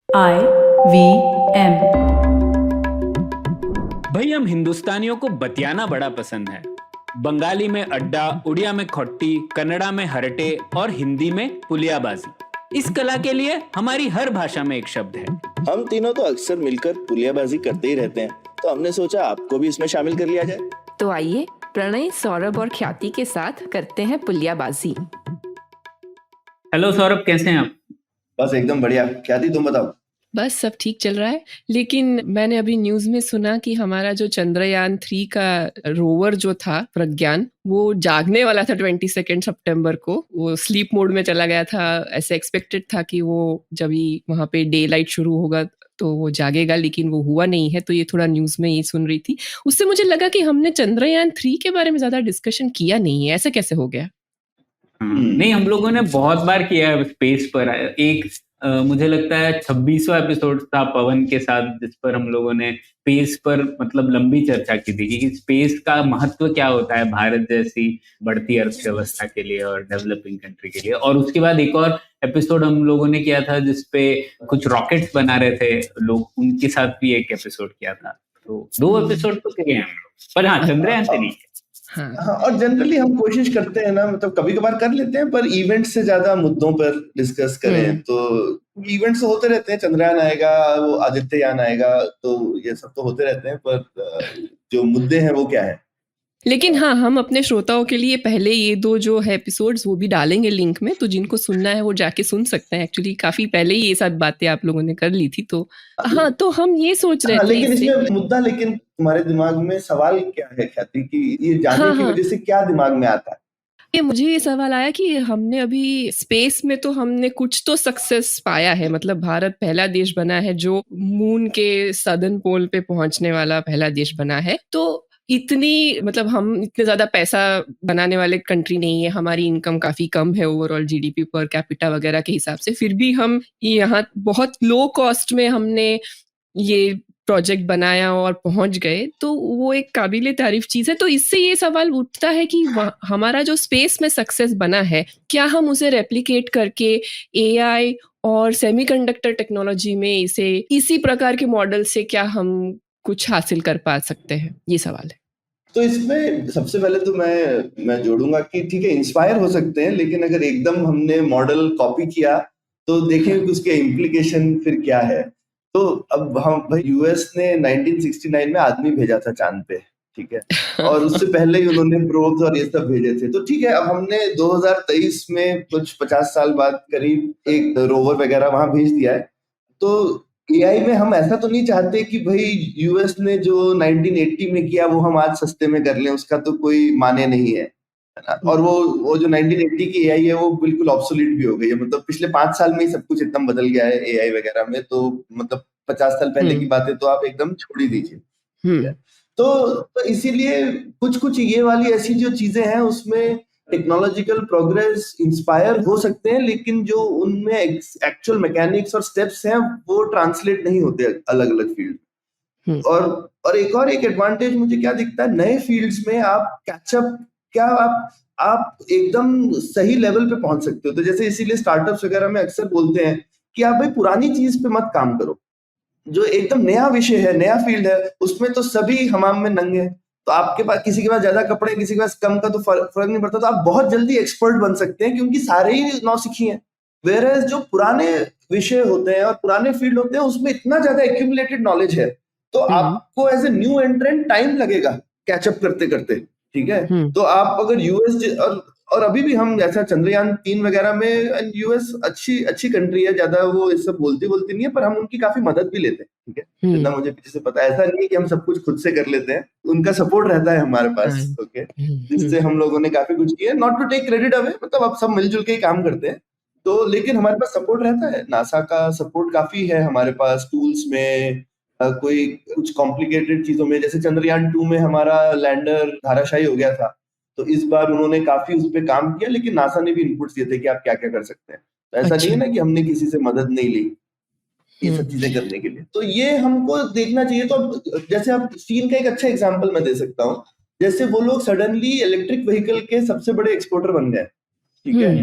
IVM। भाई हम हिंदुस्तानियों को बतियाना बड़ा पसंद है। बंगाली में अड्डा, उड़िया में खट्टी, कन्नड़ा में हरटे और हिंदी में पुलियाबाजी। इस कला के लिए हमारी हर भाषा में एक शब्द है। हम तीनों तो अक्सर मिलकर पुलियाबाजी करते ही रहते हैं, तो हमने सोचा आपको भी इसमें शामिल कर लिया जाए। तो आइए प्रणय, सौरभ और ख्याति के साथ करते हैं पुलियाबाजी। हेलो सौरभ, कैसे हैं आप? बस एकदम बढ़िया। ख्याति तुम बताओ। बस सब ठीक चल रहा है, लेकिन मैंने अभी न्यूज में सुना कि हमारा जो चंद्रयान 3 का रोवर जो था प्रज्ञान, वो जागने वाला था 22 सितंबर को। वो स्लीप मोड में चला गया था। ऐसे एक्सपेक्टेड था कि वो जब ही वहां पे डे लाइट शुरू होगा तो वो जागेगा, लेकिन वो हुआ नहीं है। तो ये थोड़ा न्यूज में ये सुन रही थी, उससे मुझे लगा कि हमने चंद्रयान 3 के बारे में ज्यादा डिस्कशन किया नहीं है। ऐसा कैसे हो गया? नहीं, हम लोगों ने बहुत बार किया है स्पेस पर। एक मुझे लगता है 26वां एपिसोड था पवन के साथ, जिस पर हम लोगों ने स्पेस पर मतलब लंबी चर्चा की थी कि स्पेस का महत्व क्या होता है भारत जैसी बढ़ती अर्थव्यवस्था के लिए और डेवलपिंग कंट्री के लिए। और उसके बाद एक और एपिसोड हम लोगों ने किया था जिसपे कुछ रॉकेट्स बना रहे थे लोग, उनके साथ भी एक एपिसोड किया था। तो 2 एपिसोड तो किए हैं हम लोग, पर हाँ, चंद्रयान से नहीं। हाँ, और जनरली हम कोशिश करते हैं ना, मतलब कभी कभार कर लेते हैं, पर इवेंट से ज्यादा मुद्दों पर डिस्कस करें। तो इवेंट्स होते रहते हैं, चंद्रयान आएगा, वो आदित्ययान आएगा, तो ये सब तो होते रहते हैं, पर जो मुद्दे हैं वो क्या है। लेकिन हाँ, हम अपने श्रोताओं के लिए पहले ये 2 जो है एपिसोड्स वो भी डालेंगे लिंक में, तो जिनको सुनना है वो जाके सुन सकते हैं। एक्चुअली काफी पहले ही ये सब बातें आप लोगों ने कर ली थी। तो हाँ, तो हम ये सोच रहे थे लेकिन इसमें मुद्दा, लेकिन तुम्हारे दिमाग में सवाल क्या है ख्याति, कि ये जाने की वजह से क्या दिमाग में आता है? ये मुझे ये सवाल आया कि हमने अभी स्पेस में तो हमने कुछ तो सक्सेस पाया है। मतलब भारत पहला देश बना है जो मून के सदर्न पोल पे पहुंचने वाला पहला देश बना है। तो इतनी मतलब हम इतने ज्यादा पैसा बनाने वाले कंट्री नहीं है, हमारी इनकम काफी कम है ओवरऑल जीडीपी पर कैपिटा वगैरह के हिसाब से। फिर भी हम यहाँ बहुत लो कॉस्ट में हमने ये प्रोजेक्ट बनाया और पहुंच गए, तो वो एक काबिले तारीफ चीज है। तो इससे ये सवाल उठता है कि हमारा जो स्पेस में सक्सेस बना है, क्या हम उसे रेप्लिकेट करके एआई और सेमीकंडक्टर टेक्नोलॉजी में इसे इसी प्रकार के मॉडल से क्या हम कुछ हासिल कर पा सकते हैं? ये सवाल है। तो इसमें सबसे पहले तो मैं जोड़ूंगा कि ठीक है, इंस्पायर हो सकते हैं, लेकिन अगर एकदम हमने मॉडल कॉपी किया तो देखें कि उसके इम्प्लीकेशन फिर क्या है। तो अब हम भाई, यूएस ने 1969 में आदमी भेजा था चांद पे, ठीक है, और उससे पहले ही उन्होंने प्रोब्स और ये सब भेजे थे। तो ठीक है, अब हमने 2023 में कुछ 50 साल बाद करीब एक रोवर वगैरह वहां भेज दिया है। तो एआई में हम ऐसा तो नहीं चाहते कि भाई यूएस ने जो 1980 में किया वो हम आज सस्ते में कर लें, उसका तो कोई माने नहीं है ना। और वो जो 1980 की एआई है वो बिल्कुल ऑब्सोलीट भी हो गई है। मतलब पिछले 5 साल में ही सब कुछ एकदम बदल गया है एआई वगैरह में। तो मतलब 50 साल पहले की बातें तो आप एकदम छोड़ ही दीजिए। तो इसीलिए कुछ ये वाली ऐसी जो चीजें हैं उसमें टेक्नोलॉजिकल प्रोग्रेस इंस्पायर हो सकते हैं, लेकिन जो उनमें एक्चुअल मैकेनिक्स और स्टेप्स हैं वो ट्रांसलेट नहीं होते अलग अलग फील्ड। और एक एडवांटेज मुझे क्या दिखता है, नए फील्ड्स में आप कैचअप, क्या आप एकदम सही लेवल पे पहुंच सकते हो। तो जैसे इसीलिए स्टार्टअप्स वगैरह में अक्सर बोलते हैं कि आप भाई पुरानी चीज पे मत काम करो, जो एकदम नया विषय है, नया फील्ड है, उसमें तो सभी हमाम में नंगे हैं। तो आपके पास, किसी के पास ज्यादा कपड़े, किसी के पास कम का तो फर्क नहीं पड़ता। तो आप बहुत जल्दी एक्सपर्ट बन सकते हैं क्योंकि सारे ही नौसिखी हैं। वेयर जो पुराने विषय होते हैं और पुराने फील्ड होते हैं उसमें इतना ज्यादा एक्यूमुलेटेड नॉलेज है, तो आपको as a new entrant time लगेगा कैचअप करते करते, ठीक है। तो आप अगर यूएस और अभी भी हम जैसा चंद्रयान 3 वगैरह में, यूएस अच्छी कंट्री है, ज्यादा वो इस सब बोलती नहीं है, पर हम उनकी काफी मदद भी लेते हैं, ठीक है। जितना मुझे पीछे से पता है, ऐसा नहीं है कि हम सब कुछ खुद से कर लेते हैं, उनका सपोर्ट रहता है हमारे पास, ओके, जिससे हम लोगों ने काफी कुछ किया। Not to take credit away, मतलब अब सब मिलजुल के ही काम करते हैं। तो लेकिन हमारे पास सपोर्ट रहता है, नासा का सपोर्ट काफी है हमारे पास टूल्स में। कोई कुछ कॉम्प्लिकेटेड चीजों में, जैसे चंद्रयान 2 में हमारा लैंडर धाराशायी हो गया था, तो इस बार उन्होंने काफी उस पर काम किया, लेकिन नासा ने भी इनपुट्स दिए थे कि आप क्या क्या कर सकते हैं। तो ऐसा नहीं है ना कि हमने किसी से मदद नहीं ली ये सब चीजें करने के लिए। तो ये हमको देखना चाहिए। तो जैसे आप चीन का एक अच्छा एग्जांपल मैं दे सकता हूँ, जैसे वो लोग सडनली इलेक्ट्रिक व्हीकल के सबसे बड़े एक्सपोर्टर बन गए, ठीक है।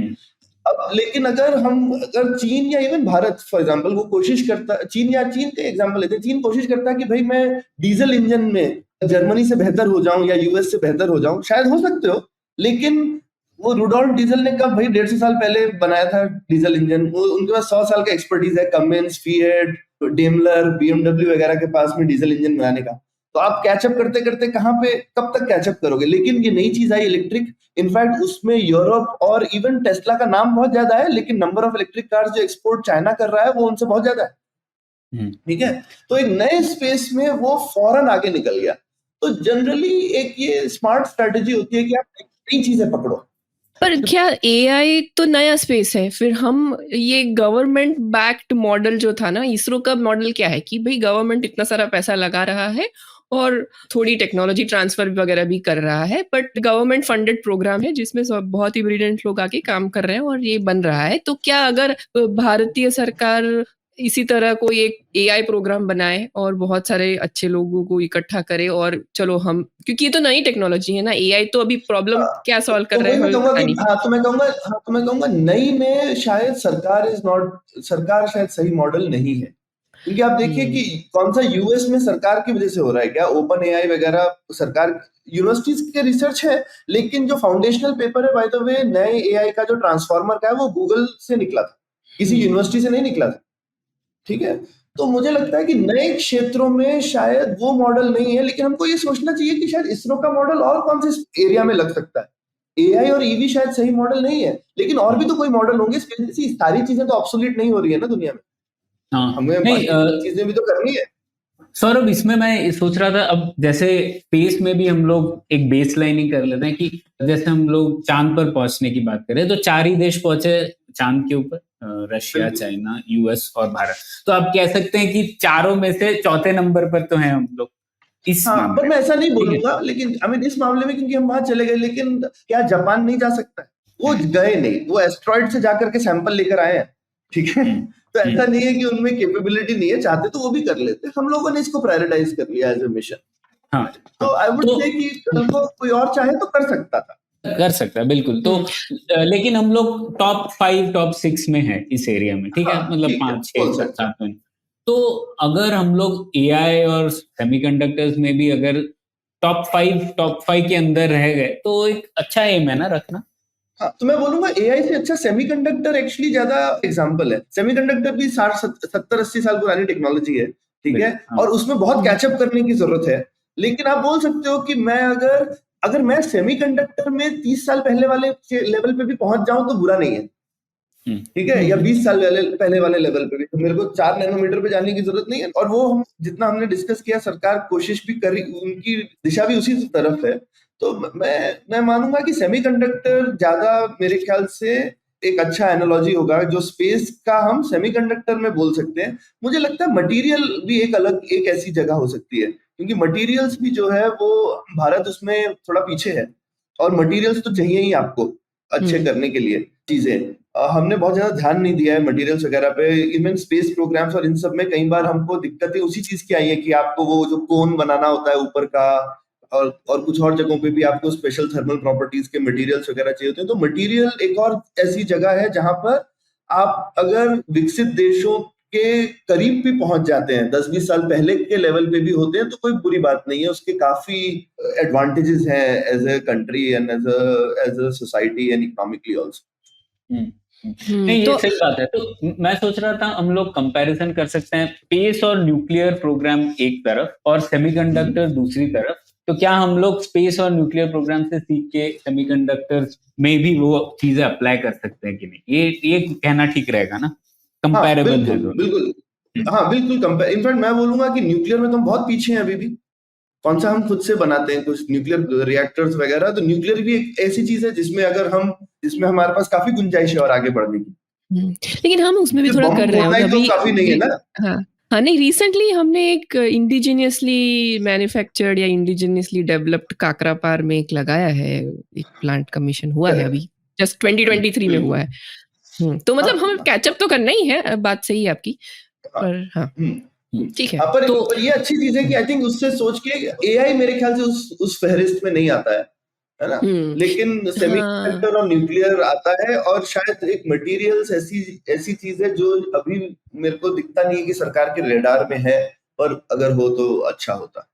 अब लेकिन अगर चीन या इवन भारत फॉर एग्जांपल वो कोशिश करता, चीन का एग्जांपल लेते हैं, चीन कोशिश करता है कि भाई मैं डीजल इंजन में जर्मनी से बेहतर हो जाऊं या यूएस से बेहतर हो जाऊं, शायद हो सकते हो, लेकिन वो रुडोल्फ डीजल ने कब भाई 150 साल पहले बनाया था डीजल इंजन, वो उनके पास 100 साल का एक्सपर्टीज है, कमिंस, फिएट, डेमलर, बीएमडब्ल्यू वगैरह के पास में डीजल इंजन बनाने का। तो आप कैचअप करते करते कब तक कैचअप करोगे? लेकिन ये नई चीज आई इलेक्ट्रिक, इनफैक्ट उसमें यूरोप और इवन टेस्ला का नाम बहुत ज्यादा है, लेकिन नंबर ऑफ इलेक्ट्रिक कार्स जो एक्सपोर्ट चाइना कर रहा है वो उनसे बहुत ज्यादा है। ठीक है, तो एक नए स्पेस में वो फौरन आगे निकल गया। तो जनरली एक ये स्मार्ट स्ट्रेटेजी होती है कि आप नई चीजें पकड़ो। पर क्या एआई तो नया स्पेस है, फिर हम ये गवर्नमेंट बैक्ड मॉडल जो था ना, इसरो का मॉडल क्या है कि भाई गवर्नमेंट इतना सारा पैसा लगा रहा है और थोड़ी टेक्नोलॉजी ट्रांसफर वगैरह भी कर रहा है, बट गवर्नमेंट फंडेड प्रोग्राम है जिसमें सब बहुत ही ब्रिलियंट लोग आके काम कर रहे हैं और ये बन रहा है। तो क्या अगर भारतीय सरकार इसी तरह कोई एक एआई प्रोग्राम बनाए और बहुत सारे अच्छे लोगों को इकट्ठा करे और चलो हम, क्योंकि ये तो नई टेक्नोलॉजी है ना, एआई तो अभी प्रॉब्लम क्या सॉल्व कर रहे हैं पता नहीं। तो मैं कहूंगा नई में शायद सरकार शायद सही मॉडल नहीं है, क्योंकि आप देखिए कि कौन सा यूएस में सरकार की वजह से हो रहा है क्या, ओपन एआई वगैरह सरकार यूनिवर्सिटीज के रिसर्च है, लेकिन जो फाउंडेशनल पेपर है बाय द वे नए एआई का जो ट्रांसफॉर्मर का है वो गूगल से निकला था, किसी यूनिवर्सिटी से नहीं निकला था। ठीक है, तो मुझे लगता है कि नए क्षेत्रों में शायद वो मॉडल नहीं है, लेकिन हमको ये सोचना चाहिए कि शायद इसरो का मॉडल और कौन से एरिया में लग सकता है। एआई और ईवी शायद सही मॉडल नहीं है, लेकिन और भी तो कोई मॉडल होंगे, सारी चीजें तो ऑब्सोलीट नहीं हो रही है ना दुनिया में। हमें चीजें भी तो करनी है। सौरभ, इसमें मैं सोच रहा था, अब जैसे स्पेस में भी हम लोग एक बेस लाइनिंग कर लेते हैं कि जैसे हम लोग चांद पर पहुंचने की बात करें तो 4 ही देश पहुंचे चांद के ऊपर, रशिया, चाइना, यूएस और भारत। तो आप कह सकते हैं कि चारों में से चौथे नंबर पर तो हैं हम लोग इस मामले। पर मैं ऐसा नहीं बोलूंगा, लेकिन इस मामले में, क्योंकि हम वहां चले गए, लेकिन क्या जापान नहीं जा सकता? वो गए नहीं, वो एस्ट्रॉइड से जाकर के सैंपल लेकर आए हैं। ठीक है, तो ऐसा नहीं है कि उनमें कैपेबिलिटी नहीं है, चाहते तो वो भी कर लेते। हम लोगों ने इसको प्रायोरिटाइज कर लिया एज ए मिशन। हाँ, तो आई वुड से कि कल को कोई और चाहे तो कर सकता है, बिल्कुल। तो लेकिन हम लोग टॉप 5 टॉप 6 में है इस एरिया में। ठीक है, मतलब 5 6 7 में। तो अगर हम लोग एआई और सेमीकंडक्टर्स में भी अगर टॉप 5 के अंदर रह गए तो एक अच्छा एम है ना रखना। हाँ, तो मैं बोलूंगा एआई से अच्छा सेमीकंडक्टर एक्चुअली ज्यादा एग्जांपल है। सेमीकंडक्टर भी 60-70-80 साल पुरानी टेक्नोलॉजी है, ठीक है, और उसमें बहुत कैचअप करने की जरूरत है। लेकिन आप बोल सकते हो कि मैं अगर मैं सेमीकंडक्टर में 30 साल पहले वाले लेवल पे भी पहुंच जाऊं तो बुरा नहीं है। ठीक है, या 20 साल पहले वाले लेवल पे भी, तो मेरे को 4 नैनोमीटर पे जाने की जरूरत नहीं है। और वो हम जितना हमने डिस्कस किया, सरकार कोशिश भी करी, उनकी दिशा भी उसी तरफ है। तो मैं मानूंगा कि सेमीकंडक्टर ज्यादा मेरे ख्याल से एक अच्छा एनालॉजी होगा, जो स्पेस का हम सेमीकंडक्टर में बोल सकते हैं। मुझे लगता है मटेरियल भी एक ऐसी जगह हो सकती है, क्योंकि मटेरियल्स भी जो है वो भारत उसमें थोड़ा पीछे है, और मटेरियल्स तो चाहिए ही आपको अच्छे करने के लिए चीजें। हमने बहुत ज्यादा ध्यान नहीं दिया है मटेरियल्स वगैरह पे। इवन स्पेस प्रोग्राम्स और इन सब में कई बार हमको दिक्कतें उसी चीज की आई है कि आपको वो जो कोन बनाना होता है ऊपर का, और कुछ और जगहों पे भी आपको स्पेशल थर्मल प्रॉपर्टीज के मटेरियल्स वगैरह चाहिए होते हैं। तो मटेरियल एक और ऐसी जगह है जहां पर आप अगर विकसित देशों के करीब भी पहुंच जाते हैं, 10-20 साल पहले के लेवल पे भी होते हैं, तो कोई बुरी बात नहीं है। उसके काफी एडवांटेजेस हैं as a country and as a society and economically also. नहीं, ये सही बात है। तो मैं सोच रहा था हम लोग कंपैरिजन कर सकते हैं, स्पेस और न्यूक्लियर प्रोग्राम एक तरफ और सेमीकंडक्टर दूसरी तरफ। तो क्या हम लोग स्पेस और न्यूक्लियर प्रोग्राम से सीख के सेमीकंडक्टर्स में भी वो चीजें अप्लाई कर सकते हैं कि नहीं? ये कहना ठीक रहेगा ना? कंपैरेबल है दोनों। बिल्कुल, हाँ बिल्कुल। इनफैक्ट मैं बोलूंगा कि न्यूक्लियर में तो हम बहुत पीछे हैं अभी भी। कौन सा हम खुद से बनाते हैं कुछ न्यूक्लियर रिएक्टर्स वगैरह, तो न्यूक्लियर भी एक ऐसी चीज है जिसमें हमारे पास काफी गुंजाइश है और आगे बढ़ने की। लेकिन हम उसमें भी थोड़ा कर रहे हैं तो काफी नहीं है ना। हाँ, नहीं, रिसेंटली हमने एक इंडिजिनियसली मैन्युफैक्चर्ड या इंडिजिनियसली डेवलप्ड काकरापार में एक लगाया है, एक प्लांट कमीशन हुआ है अभी, जस्ट 2023 में हुआ है। तो मतलब हमें कैचअप तो करना ही है, बात सही है आपकी, पर हाँ ठीक है। तो ये अच्छी चीज है कि आई थिंक उससे सोच के एआई मेरे ख्याल से उस फहरिस्त में नहीं आता है। है ना। लेकिन हाँ। सेमीकंडक्टर और न्यूक्लियर आता है, और शायद एक मटेरियल्स ऐसी चीज है जो अभी मेरे को दिखता नहीं है कि सरकार के रेडार में है, और अगर हो तो अच्छा होता।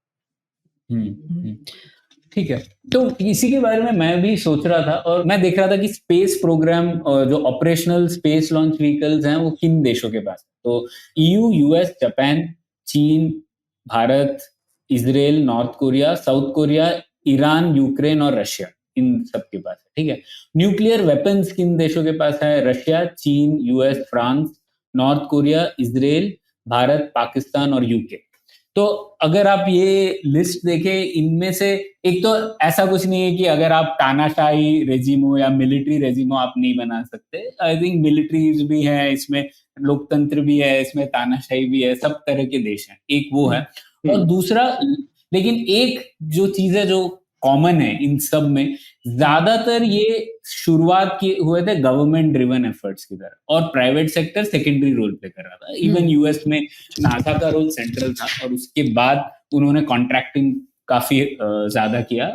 ठीक है, तो इसी के बारे में मैं भी सोच रहा था, और मैं देख रहा था कि स्पेस प्रोग्राम और जो ऑपरेशनल स्पेस लॉन्च व्हीकल्स हैं वो किन देशों के पास है। तो ईयू, यूएस, जापान, चीन, Bharat, Israel, north Korea, south Korea, Iran, Ukraine और रशिया, इन सब के पास है। ठीक है, न्यूक्लियर वेपन्स किन देशों के पास है? रशिया, चीन, US, France, north Korea, Israel, Bharat, Pakistan और यूके। तो अगर आप ये लिस्ट देखें, इनमें से एक तो ऐसा कुछ नहीं है कि अगर आप तानाशाही रेजिम हो या मिलिट्री रेजिम हो आप नहीं बना सकते। आई थिंक मिलिट्रीज भी है इसमें, लोकतंत्र भी है इसमें, तानाशाही भी है, सब तरह के देश हैं, एक वो है। और दूसरा, लेकिन एक जो चीज है जो कॉमन है इन सब में, ज्यादातर ये शुरुआत किए हुए थे गवर्नमेंट ड्रिवन एफर्ट्स की तरह, और private sector secondary role play कर रहा था। इवन यूएस में नासा का रोल सेंट्रल था, और उसके बाद उन्होंने कॉन्ट्रैक्टिंग काफी ज्यादा किया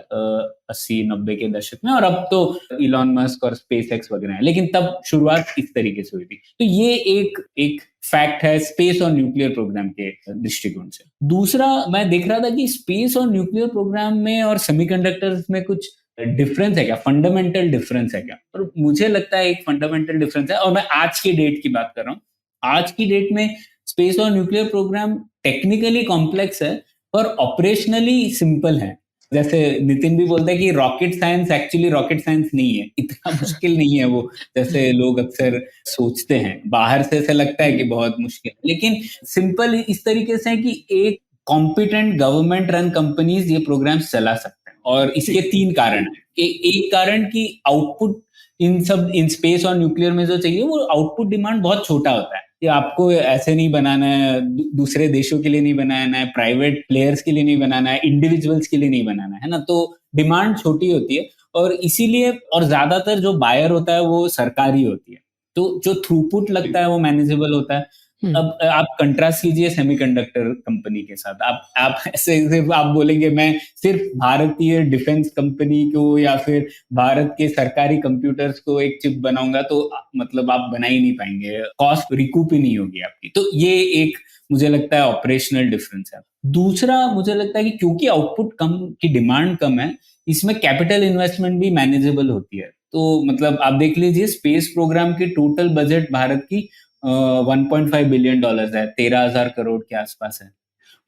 80-90 के दशक में, और अब तो इलॉन मस्क और स्पेस एक्स वगैरह है, लेकिन तब शुरुआत इस तरीके से हुई थी। तो ये एक फैक्ट है स्पेस और न्यूक्लियर प्रोग्राम के दृष्टिकोण से। दूसरा, मैं देख रहा था कि स्पेस और न्यूक्लियर प्रोग्राम में और सेमीकंडक्टर्स में कुछ डिफरेंस है क्या, फंडामेंटल डिफरेंस है क्या? और मुझे लगता है एक फंडामेंटल डिफरेंस है, और मैं आज की डेट की बात कर रहा हूँ। आज की डेट में स्पेस और न्यूक्लियर प्रोग्राम टेक्निकली कॉम्प्लेक्स है और ऑपरेशनली सिंपल है। जैसे नितिन भी बोलता है कि rocket science actually rocket science नहीं है, इतना मुश्किल नहीं है वो, जैसे लोग अक्सर सोचते हैं। बाहर से ऐसा लगता है कि बहुत मुश्किल, लेकिन सिंपल इस तरीके से है कि एक कॉम्पिटेंट गवर्नमेंट रन कंपनीज ये प्रोग्राम चला सकते हैं। और इसके 3 कारण है। एक कारण कि आउटपुट इन स्पेस और न्यूक्लियर में जो चाहिए वो आउटपुट डिमांड बहुत छोटा होता है, कि आपको ऐसे नहीं बनाना है, दूसरे देशों के लिए नहीं बनाना है, प्राइवेट प्लेयर्स के लिए नहीं बनाना है, इंडिविजुअल्स के लिए नहीं बनाना है ना। तो डिमांड छोटी होती है, और इसीलिए, और ज्यादातर जो बायर होता है वो सरकारी होती है, तो जो थ्रूपुट लगता है वो मैनेजेबल होता है। अब आप कंट्रास्ट कीजिए सेमीकंडक्टर कंपनी के साथ, आप ऐसे सिर्फ आप बोलेंगे मैं सिर्फ भारतीय डिफेंस कंपनी को या फिर भारत के सरकारी कंप्यूटर्स को एक चिप बनाऊंगा, तो मतलब आप बना ही नहीं पाएंगे, कॉस्ट रिकूप ही नहीं होगी आपकी। तो ये एक मुझे लगता है ऑपरेशनल डिफरेंस है। दूसरा, मुझे लगता है कि क्योंकि आउटपुट कम की डिमांड कम है, इसमें कैपिटल इन्वेस्टमेंट भी मैनेजेबल होती है। तो मतलब आप देख लीजिए, स्पेस प्रोग्राम की टोटल बजट भारत की 1.5 बिलियन डॉलर्स है, 13,000 करोड़ के आसपास है।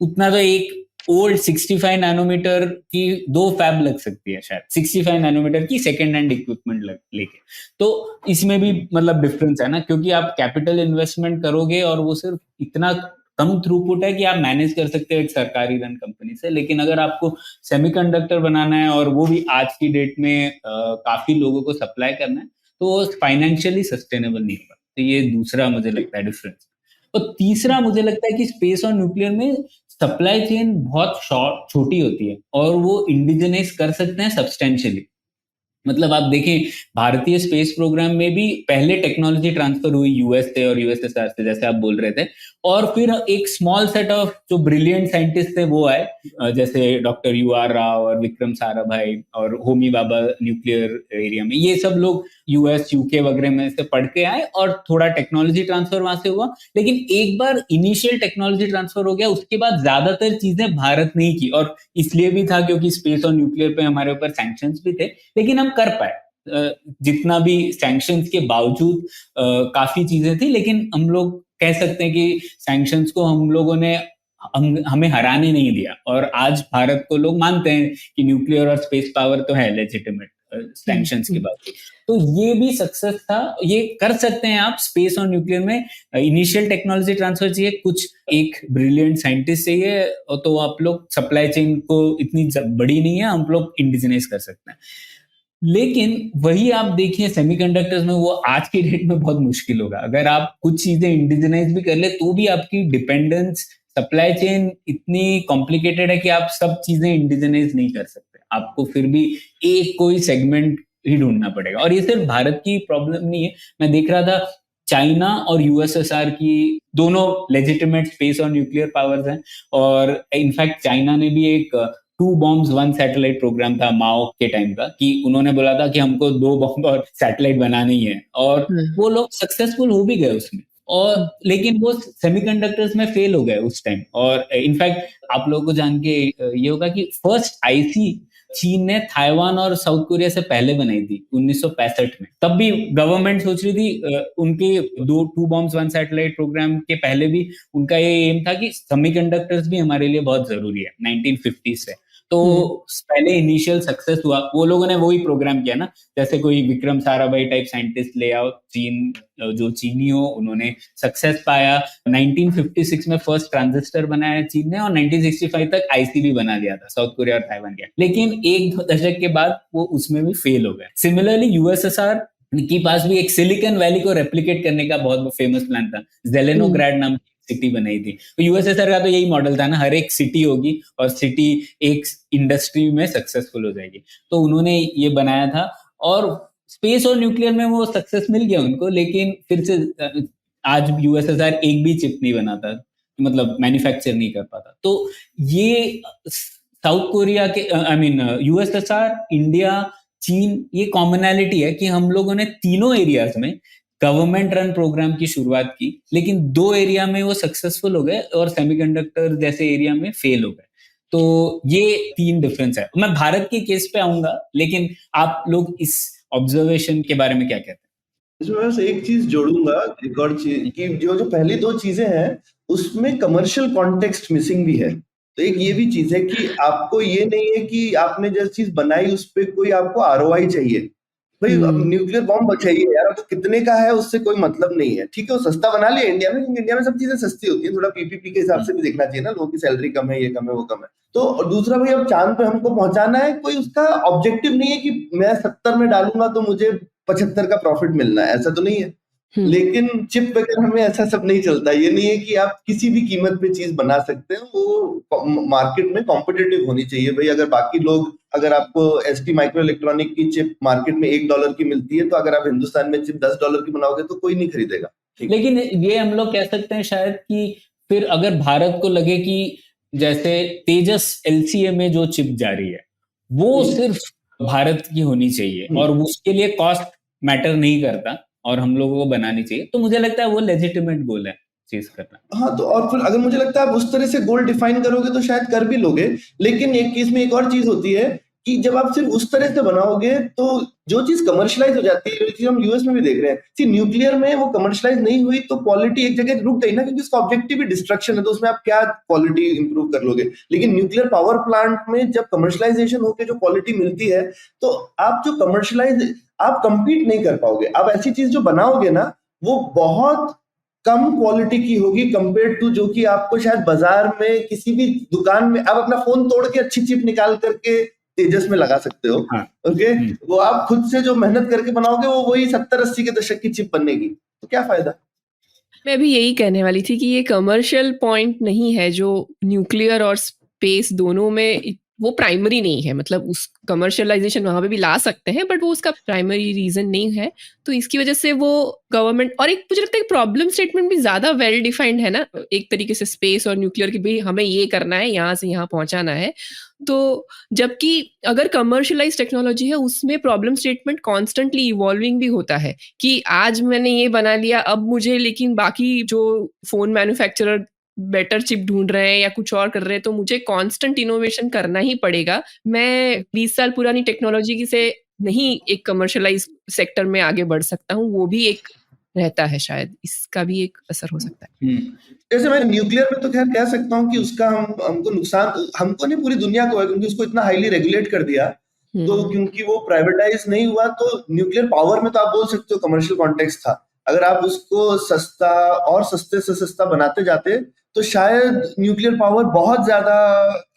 उतना तो एक ओल्ड 65 नैनोमीटर की 2 फैब लग सकती है शायद, 65 नैनोमीटर की सेकेंड हैंड इक्विपमेंट लेके। तो इसमें भी मतलब डिफरेंस है ना, क्योंकि आप कैपिटल इन्वेस्टमेंट करोगे और वो सिर्फ इतना कम थ्रूपुट है कि आप मैनेज कर सकते हो एक सरकारी रन कंपनी से। लेकिन अगर आपको सेमीकंडक्टर बनाना है, और वो भी आज की डेट में काफी लोगों को सप्लाई करना है, तो वो फाइनेंशियली सस्टेनेबल नहीं होगा। तो ये दूसरा मुझे लगता है डिफरेंस। और तीसरा, मुझे लगता है कि स्पेस और न्यूक्लियर में सप्लाई चेन बहुत शॉर्ट छोटी होती है, और वो इंडिजिनाइज कर सकते हैं सब्सटेंशियली। मतलब आप देखें, भारतीय स्पेस प्रोग्राम में भी पहले टेक्नोलॉजी ट्रांसफर हुई यूएस से और यूएसएसआर से, जैसे आप बोल रहे थे, और फिर एक स्मॉल सेट ऑफ जो ब्रिलियंट साइंटिस्ट थे वो आए, जैसे डॉक्टर यूआर राव और विक्रम साराभाई और होमी बाबा न्यूक्लियर एरिया में, ये सब लोग यूएस यूके वगैरह में से पढ़ के आए, और थोड़ा टेक्नोलॉजी ट्रांसफर वहां से हुआ। लेकिन एक बार इनिशियल टेक्नोलॉजी ट्रांसफर हो गया, उसके बाद ज्यादातर चीजें भारत ने ही की, और इसलिए भी था क्योंकि स्पेस और न्यूक्लियर पे हमारे ऊपर सैंक्शंस भी थे, लेकिन हम कर पाए। जितना भी सैंक्शंस के बावजूद काफी चीजें थी, लेकिन हम लोग कह सकते हैं कि सैंक्शंस को हम लोगों ने हमें हराने नहीं दिया, और आज भारत को लोग मानते हैं कि न्यूक्लियर और स्पेस पावर तो है लेजिटिमेट सैंक्शंस के बाद। तो ये भी सक्सेस था, ये कर सकते हैं आप स्पेस और न्यूक्लियर में। इनिशियल टेक्नोलॉजी ट्रांसफर चाहिए, कुछ एक ब्रिलियंट साइंटिस्ट चाहिए, तो आप लोग सप्लाई चेन को इतनी बड़ी नहीं है, हम लोग इंडिजिनाइज कर सकते हैं। लेकिन वही आप देखिए सेमीकंडक्टर्स में, वो आज की डेट में बहुत मुश्किल होगा। अगर आप कुछ चीजें इंडिजिनाइज भी कर ले, तो भी आपकी डिपेंडेंस, सप्लाई चेन इतनी कॉम्प्लिकेटेड है कि आप सब चीजें इंडिजिनाइज नहीं कर सकते। आपको फिर भी एक कोई सेगमेंट ही ढूंढना पड़ेगा, और ये सिर्फ भारत की प्रॉब्लम नहीं है। मैं देख रहा था, चाइना और यूएसएसआर की दोनों लेजिटिमेट स्पेस और न्यूक्लियर पावर्स हैं, और इनफैक्ट चाइना ने भी एक 2 bombs 1 सैटेलाइट प्रोग्राम था माओ के टाइम का, कि उन्होंने बोला था कि हमको 2 बॉम्ब और सैटेलाइट बनानी है, और वो लोग सक्सेसफुल हो भी गए उसमें। और लेकिन वो सेमीकंडक्टर्स में फेल हो गए उस टाइम। और इनफैक्ट आप लोगों को जान के ये होगा कि फर्स्ट आईसी चीन ने ताइवान और साउथ कोरिया से पहले बनाई थी 1965 में। तब भी गवर्नमेंट सोच रही थी, उनके 2 बॉम्ब्स 1 सैटेलाइट प्रोग्राम के पहले भी उनका ये एम था कि सेमीकंडक्टर्स भी हमारे लिए बहुत जरूरी है 1950 से। तो पहले इनिशियल सक्सेस हुआ, वो लोगों ने वही प्रोग्राम किया ना, जैसे कोई विक्रम साराभाई टाइप साइंटिस्ट ले आओ, चीन जो चीनी हो, उन्होंने सक्सेस पाया। 1956 में फर्स्ट ट्रांजिस्टर बनाया चीन ने, और 1965 तक आईसी बना दिया था साउथ कोरिया और ताइवान के। लेकिन एक दशक के बाद वो उसमें भी फेल हो गए। सिमिलरली यूएसएसआर के पास भी एक सिलिकॉन वैली को रेप्लिकेट करने का बहुत फेमस प्लान था, जेलेनोग्राड नाम की सिटी बनाई थी। तो यूएसएसआर का तो यही मॉडल था ना, हर एक सिटी होगी और सिटी एक इंडस्ट्री में सक्सेसफुल हो जाएगी। तो उन्होंने ये बनाया था, और स्पेस और न्यूक्लियर में वो सक्सेस मिल गया उनको। लेकिन फिर से आज यूएसएसआर एक भी चिप नहीं बनाता, मतलब मैन्युफैक्चर नहीं कर पाता। तो ये साउथ कोरिया के यूएसएसआर, इंडिया, चीन, ये कॉमनैलिटी है कि हम लोगों ने तीनों एरियाज में गवर्नमेंट रन प्रोग्राम की शुरुआत की, लेकिन 2 एरिया में वो सक्सेसफुल हो गए और सेमीकंडक्टर जैसे एरिया में फेल हो गए। तो ये 3 डिफरेंस है। मैं भारत के केस पे आऊंगा, लेकिन आप लोग इस ऑब्जर्वेशन के बारे में क्या कहते हैं? इसमें बस एक चीज जोड़ूंगा, एक और चीज, कि जो पहली 2 चीजें हैं उसमें कमर्शियल कॉन्टेक्स्ट मिसिंग भी है। तो एक ये भी चीज है कि आपको ये नहीं है कि आपने जो चीज बनाई उस पे कोई आपको आरओआई चाहिए। भाई अब न्यूक्लियर बॉम्ब चाहिए यार, तो कितने का है उससे कोई मतलब नहीं है। ठीक है, वो सस्ता बना लिया इंडिया में, क्योंकि इंडिया में सब चीजें सस्ती होती है, थोड़ा पीपीपी के हिसाब से भी देखना चाहिए ना, लोगों की सैलरी कम है, ये कम है, वो कम है। तो दूसरा, भाई अब चांद पे हमको पहुंचाना है, कोई उसका ऑब्जेक्टिव नहीं है कि मैं 70 में डालूंगा तो मुझे 75 का प्रॉफिट मिलना है, ऐसा तो नहीं है। लेकिन चिप वगैरह में ऐसा सब नहीं चलता। ये नहीं है कि आप किसी भी कीमत पे चीज बना सकते हैं, वो मार्केट में कॉम्पिटिटिव होनी चाहिए। भाई अगर बाकी लोग, अगर आपको एसटी माइक्रो इलेक्ट्रॉनिक की चिप मार्केट में $1 की मिलती है, तो अगर आप हिंदुस्तान में चिप $10 की बनाओगे तो कोई नहीं खरीदेगा। लेकिन ये हम लोग कह सकते हैं शायद कि फिर अगर भारत को लगे कि जैसे तेजस एलसीए में जो चिप जा रही है वो सिर्फ भारत की होनी चाहिए और उसके लिए कॉस्ट मैटर नहीं करता और हम लोगों को बनानी चाहिए, तो मुझे लगता है वो लेजिटिमेट गोल है चीज करना। हाँ, तो और फिर अगर मुझे लगता है आप उस तरह से गोल डिफाइन करोगे तो शायद कर भी लोगे। लेकिन एक केस में एक और चीज होती है कि जब आप सिर्फ उस तरह से बनाओगे तो जो चीज कमर्शियलाइज हो जाती है, चीज हम यूएस में भी देख रहे हैं। न्यूक्लियर में वो कमर्शियलाइज नहीं हुई तो क्वालिटी एक जगह रुक गई ना, क्योंकि उसका ऑब्जेक्टिव ही डिस्ट्रक्शन है, तो उसमें आप क्या क्वालिटी इंप्रूव कर लोगे। लेकिन न्यूक्लियर पावर प्लांट में जब कमर्शियलाइजेशन होकर जो क्वालिटी मिलती है, तो आप जो कमर्शियलाइज, आप कंपीट नहीं कर पाओगे। आप ऐसी चीज जो बनाओगे ना, वो बहुत कम क्वालिटी की होगी कंपेयर टू जो कि आपको शायद बाजार में किसी भी दुकान में आप अपना फोन तोड़ के अच्छी चिप निकाल करके तेजस में लगा सकते हो। हाँ। ओके, वो आप खुद से जो मेहनत करके बनाओगे वो वही 70-80 के दशक की चिप बनेगी, तो क्या फायदा। मैं भी यही कहने वाली थी कि ये कमर्शियल पॉइंट नहीं है जो न्यूक्लियर और स्पेस दोनों में, वो प्राइमरी नहीं है। मतलब उस कमर्शियलाइजेशन वहां पे भी ला सकते हैं बट वो उसका प्राइमरी रीजन नहीं है। तो इसकी वजह से वो गवर्नमेंट, और एक मुझे लगता है प्रॉब्लम स्टेटमेंट भी ज्यादा वेल डिफाइंड है ना, एक तरीके से स्पेस और न्यूक्लियर की भी हमें ये करना है, यहाँ से यहाँ पहुंचाना है। तो जबकि अगर कमर्शियलाइज टेक्नोलॉजी है उसमें प्रॉब्लम स्टेटमेंट कॉन्स्टेंटली इवॉल्विंग भी होता है कि आज मैंने ये बना लिया, अब मुझे लेकिन बाकी जो फोन मैन्युफैक्चरर बेटर चिप ढूंढ रहे हैं या कुछ और कर रहे हैं, तो मुझे कांस्टेंट इनोवेशन करना ही पड़ेगा। मैं 20 साल पुरानी टेक्नोलॉजी से नहीं एक कमर्शियलाइज सेक्टर में आगे बढ़ सकता हूँ, वो भी एक रहता है, शायद इसका भी एक असर हो सकता है। जैसे मैं न्यूक्लियर में तो खैर कह सकता हूँ कि उसका हमको नुकसान, हमको नहीं पूरी दुनिया को है, क्योंकि उसको इतना हाईली रेगुलेट कर दिया। तो क्योंकि वो प्राइवेटाइज नहीं हुआ, तो न्यूक्लियर पावर में तो आप बोल सकते हो कमर्शियल कॉन्टेक्स्ट था। अगर आप उसको सस्ता और सस्ते से सस्ता बनाते जाते तो शायद न्यूक्लियर पावर बहुत ज्यादा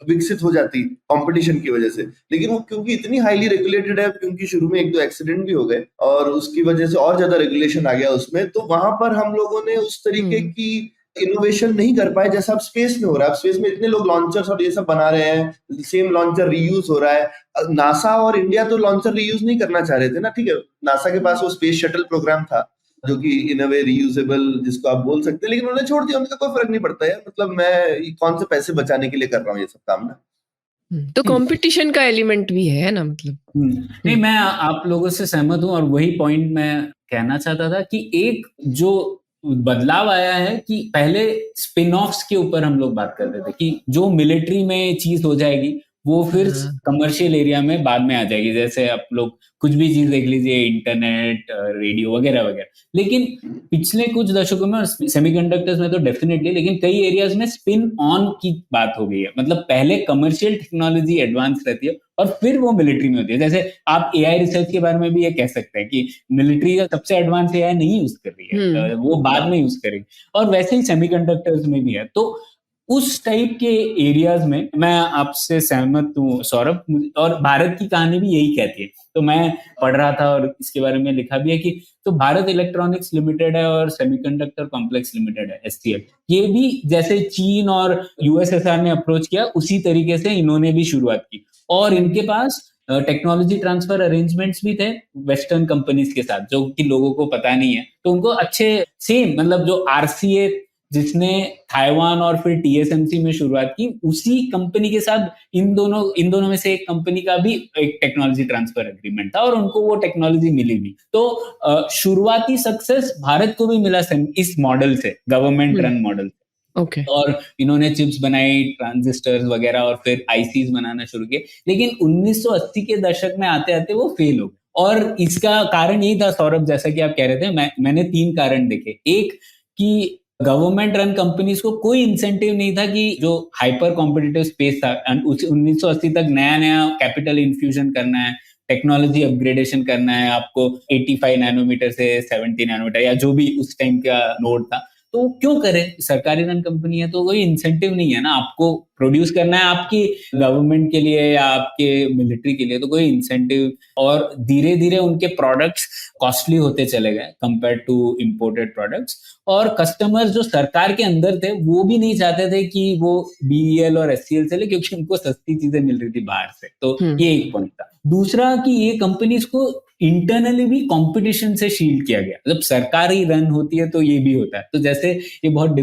विकसित हो जाती कंपटीशन की वजह से। लेकिन वो क्योंकि इतनी हाईली रेगुलेटेड है, क्योंकि शुरू में 1-2 एक्सीडेंट भी हो गए और उसकी वजह से और ज्यादा रेगुलेशन आ गया उसमें, तो वहां पर हम लोगों ने उस तरीके की इनोवेशन नहीं कर पाए जैसा अब स्पेस में हो रहा है। स्पेस में इतने लोग लॉन्चर्स और ये सब बना रहे हैं, सेम लॉन्चर रीयूज हो रहा है। नासा और इंडिया तो लॉन्चर रीयूज नहीं करना चाह रहे थे ना, ठीक है, नासा के पास वो स्पेस शटल प्रोग्राम था जो कि इन अ वे रीयूजेबल जिसको आप बोल सकते हैं, लेकिन उन्होंने छोड़ दिया, उनका कोई फर्क नहीं पड़ता है। मतलब मैं कौन से पैसे बचाने के लिए कर रहा हूँ ये सब काम ना। तो कंपटीशन का एलिमेंट भी है ना, मतलब। नहीं, मैं आप लोगों से सहमत हूँ और वही पॉइंट मैं कहना चाहता था कि एक जो बदलाव आया है कि पहले स्पिन ऑफ्स के ऊपर हम लोग बात करते थे कि जो मिलिट्री में चीज हो जाएगी वो फिर कमर्शियल एरिया में बाद में आ जाएगी, जैसे आप लोग कुछ भी चीज देख लीजिए, इंटरनेट, रेडियो वगैरह वगैरह। लेकिन पिछले कुछ दशकों में, और सेमीकंडक्टर्स में तो डेफिनेटली, लेकिन कई एरियाज में स्पिन ऑन की बात हो गई है। मतलब पहले कमर्शियल टेक्नोलॉजी एडवांस रहती है और फिर वो मिलिट्री में होती है। जैसे आप एआई रिसर्च के बारे में भी ये कह सकते हैं कि मिलिट्री सबसे एडवांस एआई नहीं यूज कर रही है, वो बाद में यूज करेगी। और वैसे ही सेमीकंडक्टर्स में भी है। तो उस टाइप के एरियाज में मैं आपसे सहमत हूँ सौरभ, और भारत की कहानी भी यही कहती है। तो मैं पढ़ रहा था और इसके बारे में लिखा भी है कि तो भारत इलेक्ट्रॉनिक्स लिमिटेड है और सेमीकंडक्टर कॉम्प्लेक्स लिमिटेड है, एससीएल, ये भी जैसे चीन और यूएसएसआर ने अप्रोच किया उसी तरीके से इन्होंने भी शुरुआत की। और इनके पास टेक्नोलॉजी ट्रांसफर अरेंजमेंट्स भी थे वेस्टर्न कंपनीज के साथ, जो कि लोगों को पता नहीं है। तो उनको अच्छे सेम, मतलब जो आरसीए जिसने ताइवान और फिर टीएसएमसी में शुरुआत की, उसी कंपनी के साथ इन दोनों में से एक कंपनी का भी एक टेक्नोलॉजी ट्रांसफर एग्रीमेंट था और उनको वो टेक्नोलॉजी मिली भी। तो शुरुआती सक्सेस भारत को भी मिला इस मॉडल से, गवर्नमेंट रन मॉडल से। Okay. और इन्होंने चिप्स बनाई, ट्रांजिस्टर्स वगैरह, और फिर आईसीज बनाना शुरू किए। लेकिन 1980 के दशक में आते आते वो फेल हो गए। और इसका कारण यही था सौरभ, जैसा कि आप कह रहे थे, मैंने 3 कारण देखे। एक कि गवर्नमेंट रन कंपनीज को कोई इंसेंटिव नहीं था कि जो हाइपर कॉम्पिटिटिव स्पेस था 1980 तक, नया नया कैपिटल इन्फ्यूजन करना है, टेक्नोलॉजी अपग्रेडेशन करना है आपको 85 नैनोमीटर से 70 नैनोमीटर या जो भी उस टाइम का नोड था, तो क्यों करें? सरकारी रन कंपनी है तो कोई इंसेंटिव नहीं है ना, आपको प्रोड्यूस करना है आपकी गवर्नमेंट के लिए या आपके मिलिट्री के लिए, तो कोई इंसेंटिव। और धीरे धीरे उनके प्रोडक्ट्स कॉस्टली होते चले गए कंपेयर टू इंपोर्टेड प्रोडक्ट्स। और कस्टमर्स जो सरकार के अंदर थे वो भी नहीं चाहते थे कि वो बीईएल और एचसीएल से ले, क्योंकि उनको सस्ती चीजें मिल रही थी बाहर से। तो ये एक पॉइंट था। दूसरा कि ये कंपनीज को इंटरनली भी कंपटीशन से शील्ड किया गया। जब सरकारी रन होती है तो ये भी होता है। तो जैसे ये बहुत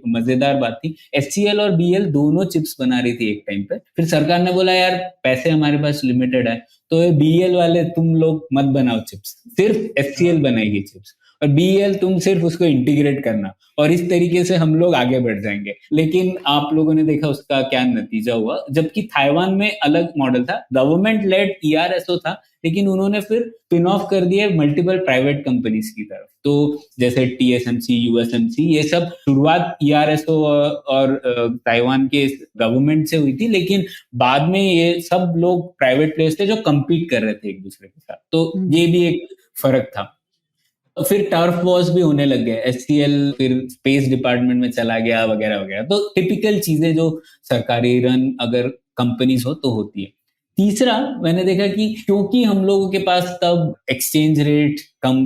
मजेदार बात थी, एचसीएल और बीएल दोनों चिप्स बना रही थी एक टाइम पे। फिर सरकार ने बोला यार पैसे हमारे पास लिमिटेड है, तो ये बीएल वाले तुम लोग मत बनाओ चिप्स, सिर्फ एचसीएल बनाएगी चिप्स, और बीएल तुम सिर्फ उसको इंटीग्रेट करना, और इस तरीके से हम लोग आगे बढ़ जाएंगे। लेकिन आप लोगों ने देखा उसका क्या नतीजा हुआ। जबकि ताइवान में अलग मॉडल था, गवर्नमेंट लेड ईआरएसओ था, लेकिन उन्होंने फिर स्पिन ऑफ कर दिए मल्टीपल प्राइवेट कंपनीज की तरफ। तो जैसे टीएसएमसी, यूएसएमसी, ये सब शुरुआत ईआरएसओ और ताइवान के गवर्नमेंट से हुई थी, लेकिन बाद में ये सब लोग प्राइवेट प्लेयर्स थे जो कम्पीट कर रहे थे एक दूसरे के साथ। तो ये भी एक फर्क था। फिर टर्फ वॉर्स भी होने लग गए, एचसीएल फिर स्पेस डिपार्टमेंट में चला गया वगैरह वगैरह। तो टिपिकल चीजें जो सरकारी रन अगर कंपनीज हो तो होती है। तीसरा मैंने देखा कि क्योंकि हम लोगों के पास तब एक्सचेंज रेट कम,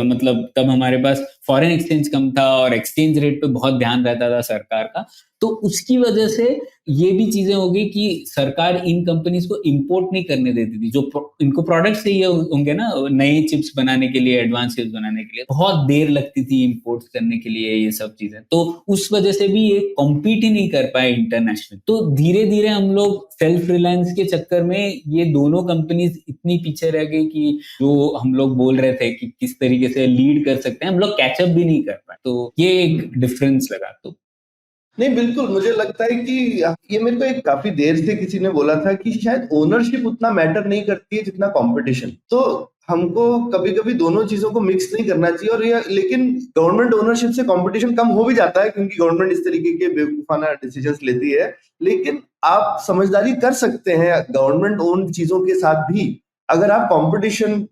मतलब तब हमारे पास फॉरेन एक्सचेंज कम था और एक्सचेंज रेट पे बहुत ध्यान रहता था सरकार का, तो उसकी वजह से ये भी चीजें हो गई कि सरकार इन कंपनीज को इंपोर्ट नहीं करने देती थी। जो इनको प्रोडक्ट्स चाहिए होंगे ना नए चिप्स बनाने के लिए, एडवांस चिप्स बनाने के लिए, बहुत देर लगती थी इंपोर्ट करने के लिए ये सब चीजें। तो उस वजह से भी ये कॉम्पीट ही नहीं कर पाए इंटरनेशनल। तो धीरे धीरे हम लोग सेल्फ रिलायंस के चक्कर में ये दोनों कंपनीज इतनी पीछे रह गई कि जो हम लोग बोल रहे थे कि किस तरीके से लीड कर सकते हैं, हम लोग कैचअप भी नहीं कर पाए। तो ये एक डिफरेंस लगा। तो नहीं, बिल्कुल मुझे लगता है कि ये मेरे को एक काफी देर से किसी ने बोला था कि शायद ओनरशिप उतना मैटर नहीं करती है जितना कंपटीशन। तो हमको कभी कभी दोनों चीजों को मिक्स नहीं करना चाहिए। और ये लेकिन गवर्नमेंट ओनरशिप से कंपटीशन कम हो भी जाता है, क्योंकि गवर्नमेंट इस तरीके के बेवकूफाना डिसीजंस लेती है। लेकिन आप समझदारी कर सकते हैं गवर्नमेंट ओन चीजों के साथ भी, अगर आप कंपटीशन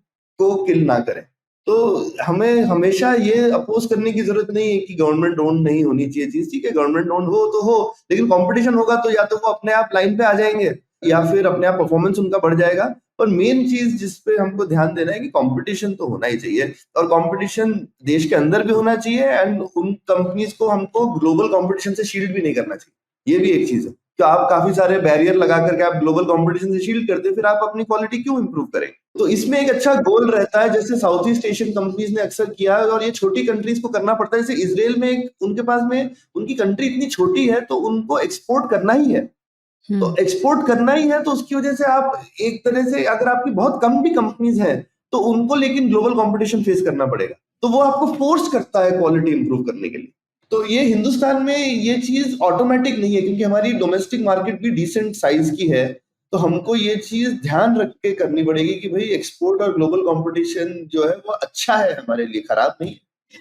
को किल ना करें। तो हमें हमेशा ये अपोज करने की जरूरत नहीं है कि गवर्नमेंट ओन नहीं होनी चाहिए चीज। ठीक है, गवर्नमेंट ओन हो तो हो, लेकिन कंपटीशन होगा तो या तो वो अपने आप लाइन पे आ जाएंगे या फिर अपने आप परफॉर्मेंस उनका बढ़ जाएगा। और मेन चीज जिस पे हमको ध्यान देना है कि कंपटीशन तो होना ही चाहिए, और कंपटीशन देश के अंदर भी होना चाहिए, एंड उन कंपनीज को हमको ग्लोबल कंपटीशन से शील्ड भी नहीं करना चाहिए। ये भी एक चीज है कि आप काफी सारे बैरियर लगा करके आप ग्लोबल कंपटीशन से शील्ड करते, फिर आप अपनी क्वालिटी क्यों इंप्रूव करेंगे? तो इसमें एक अच्छा गोल रहता है, जैसे साउथ ईस्ट एशियन कंपनीज ने अक्सर किया, और ये छोटी कंट्रीज को करना पड़ता है। जैसे इजराइल में उनके पास में उनकी कंट्री इतनी छोटी है तो उनको एक्सपोर्ट करना ही है, तो एक्सपोर्ट करना ही है, तो उसकी वजह से आप एक तरह से, अगर आपकी बहुत कम भी कंपनीज हैं तो उनको लेकिन ग्लोबल कंपटीशन फेस करना पड़ेगा, तो वो आपको फोर्स करता है क्वालिटी इंप्रूव करने के लिए। तो ये हिंदुस्तान में ये चीज ऑटोमेटिक नहीं है, क्योंकि हमारी डोमेस्टिक मार्केट भी डिसेंट साइज की है, तो हमको ये चीज ध्यान रख के करनी पड़ेगी कि भाई एक्सपोर्ट और ग्लोबल कंपटीशन जो है वो अच्छा है हमारे लिए, खराब नहीं।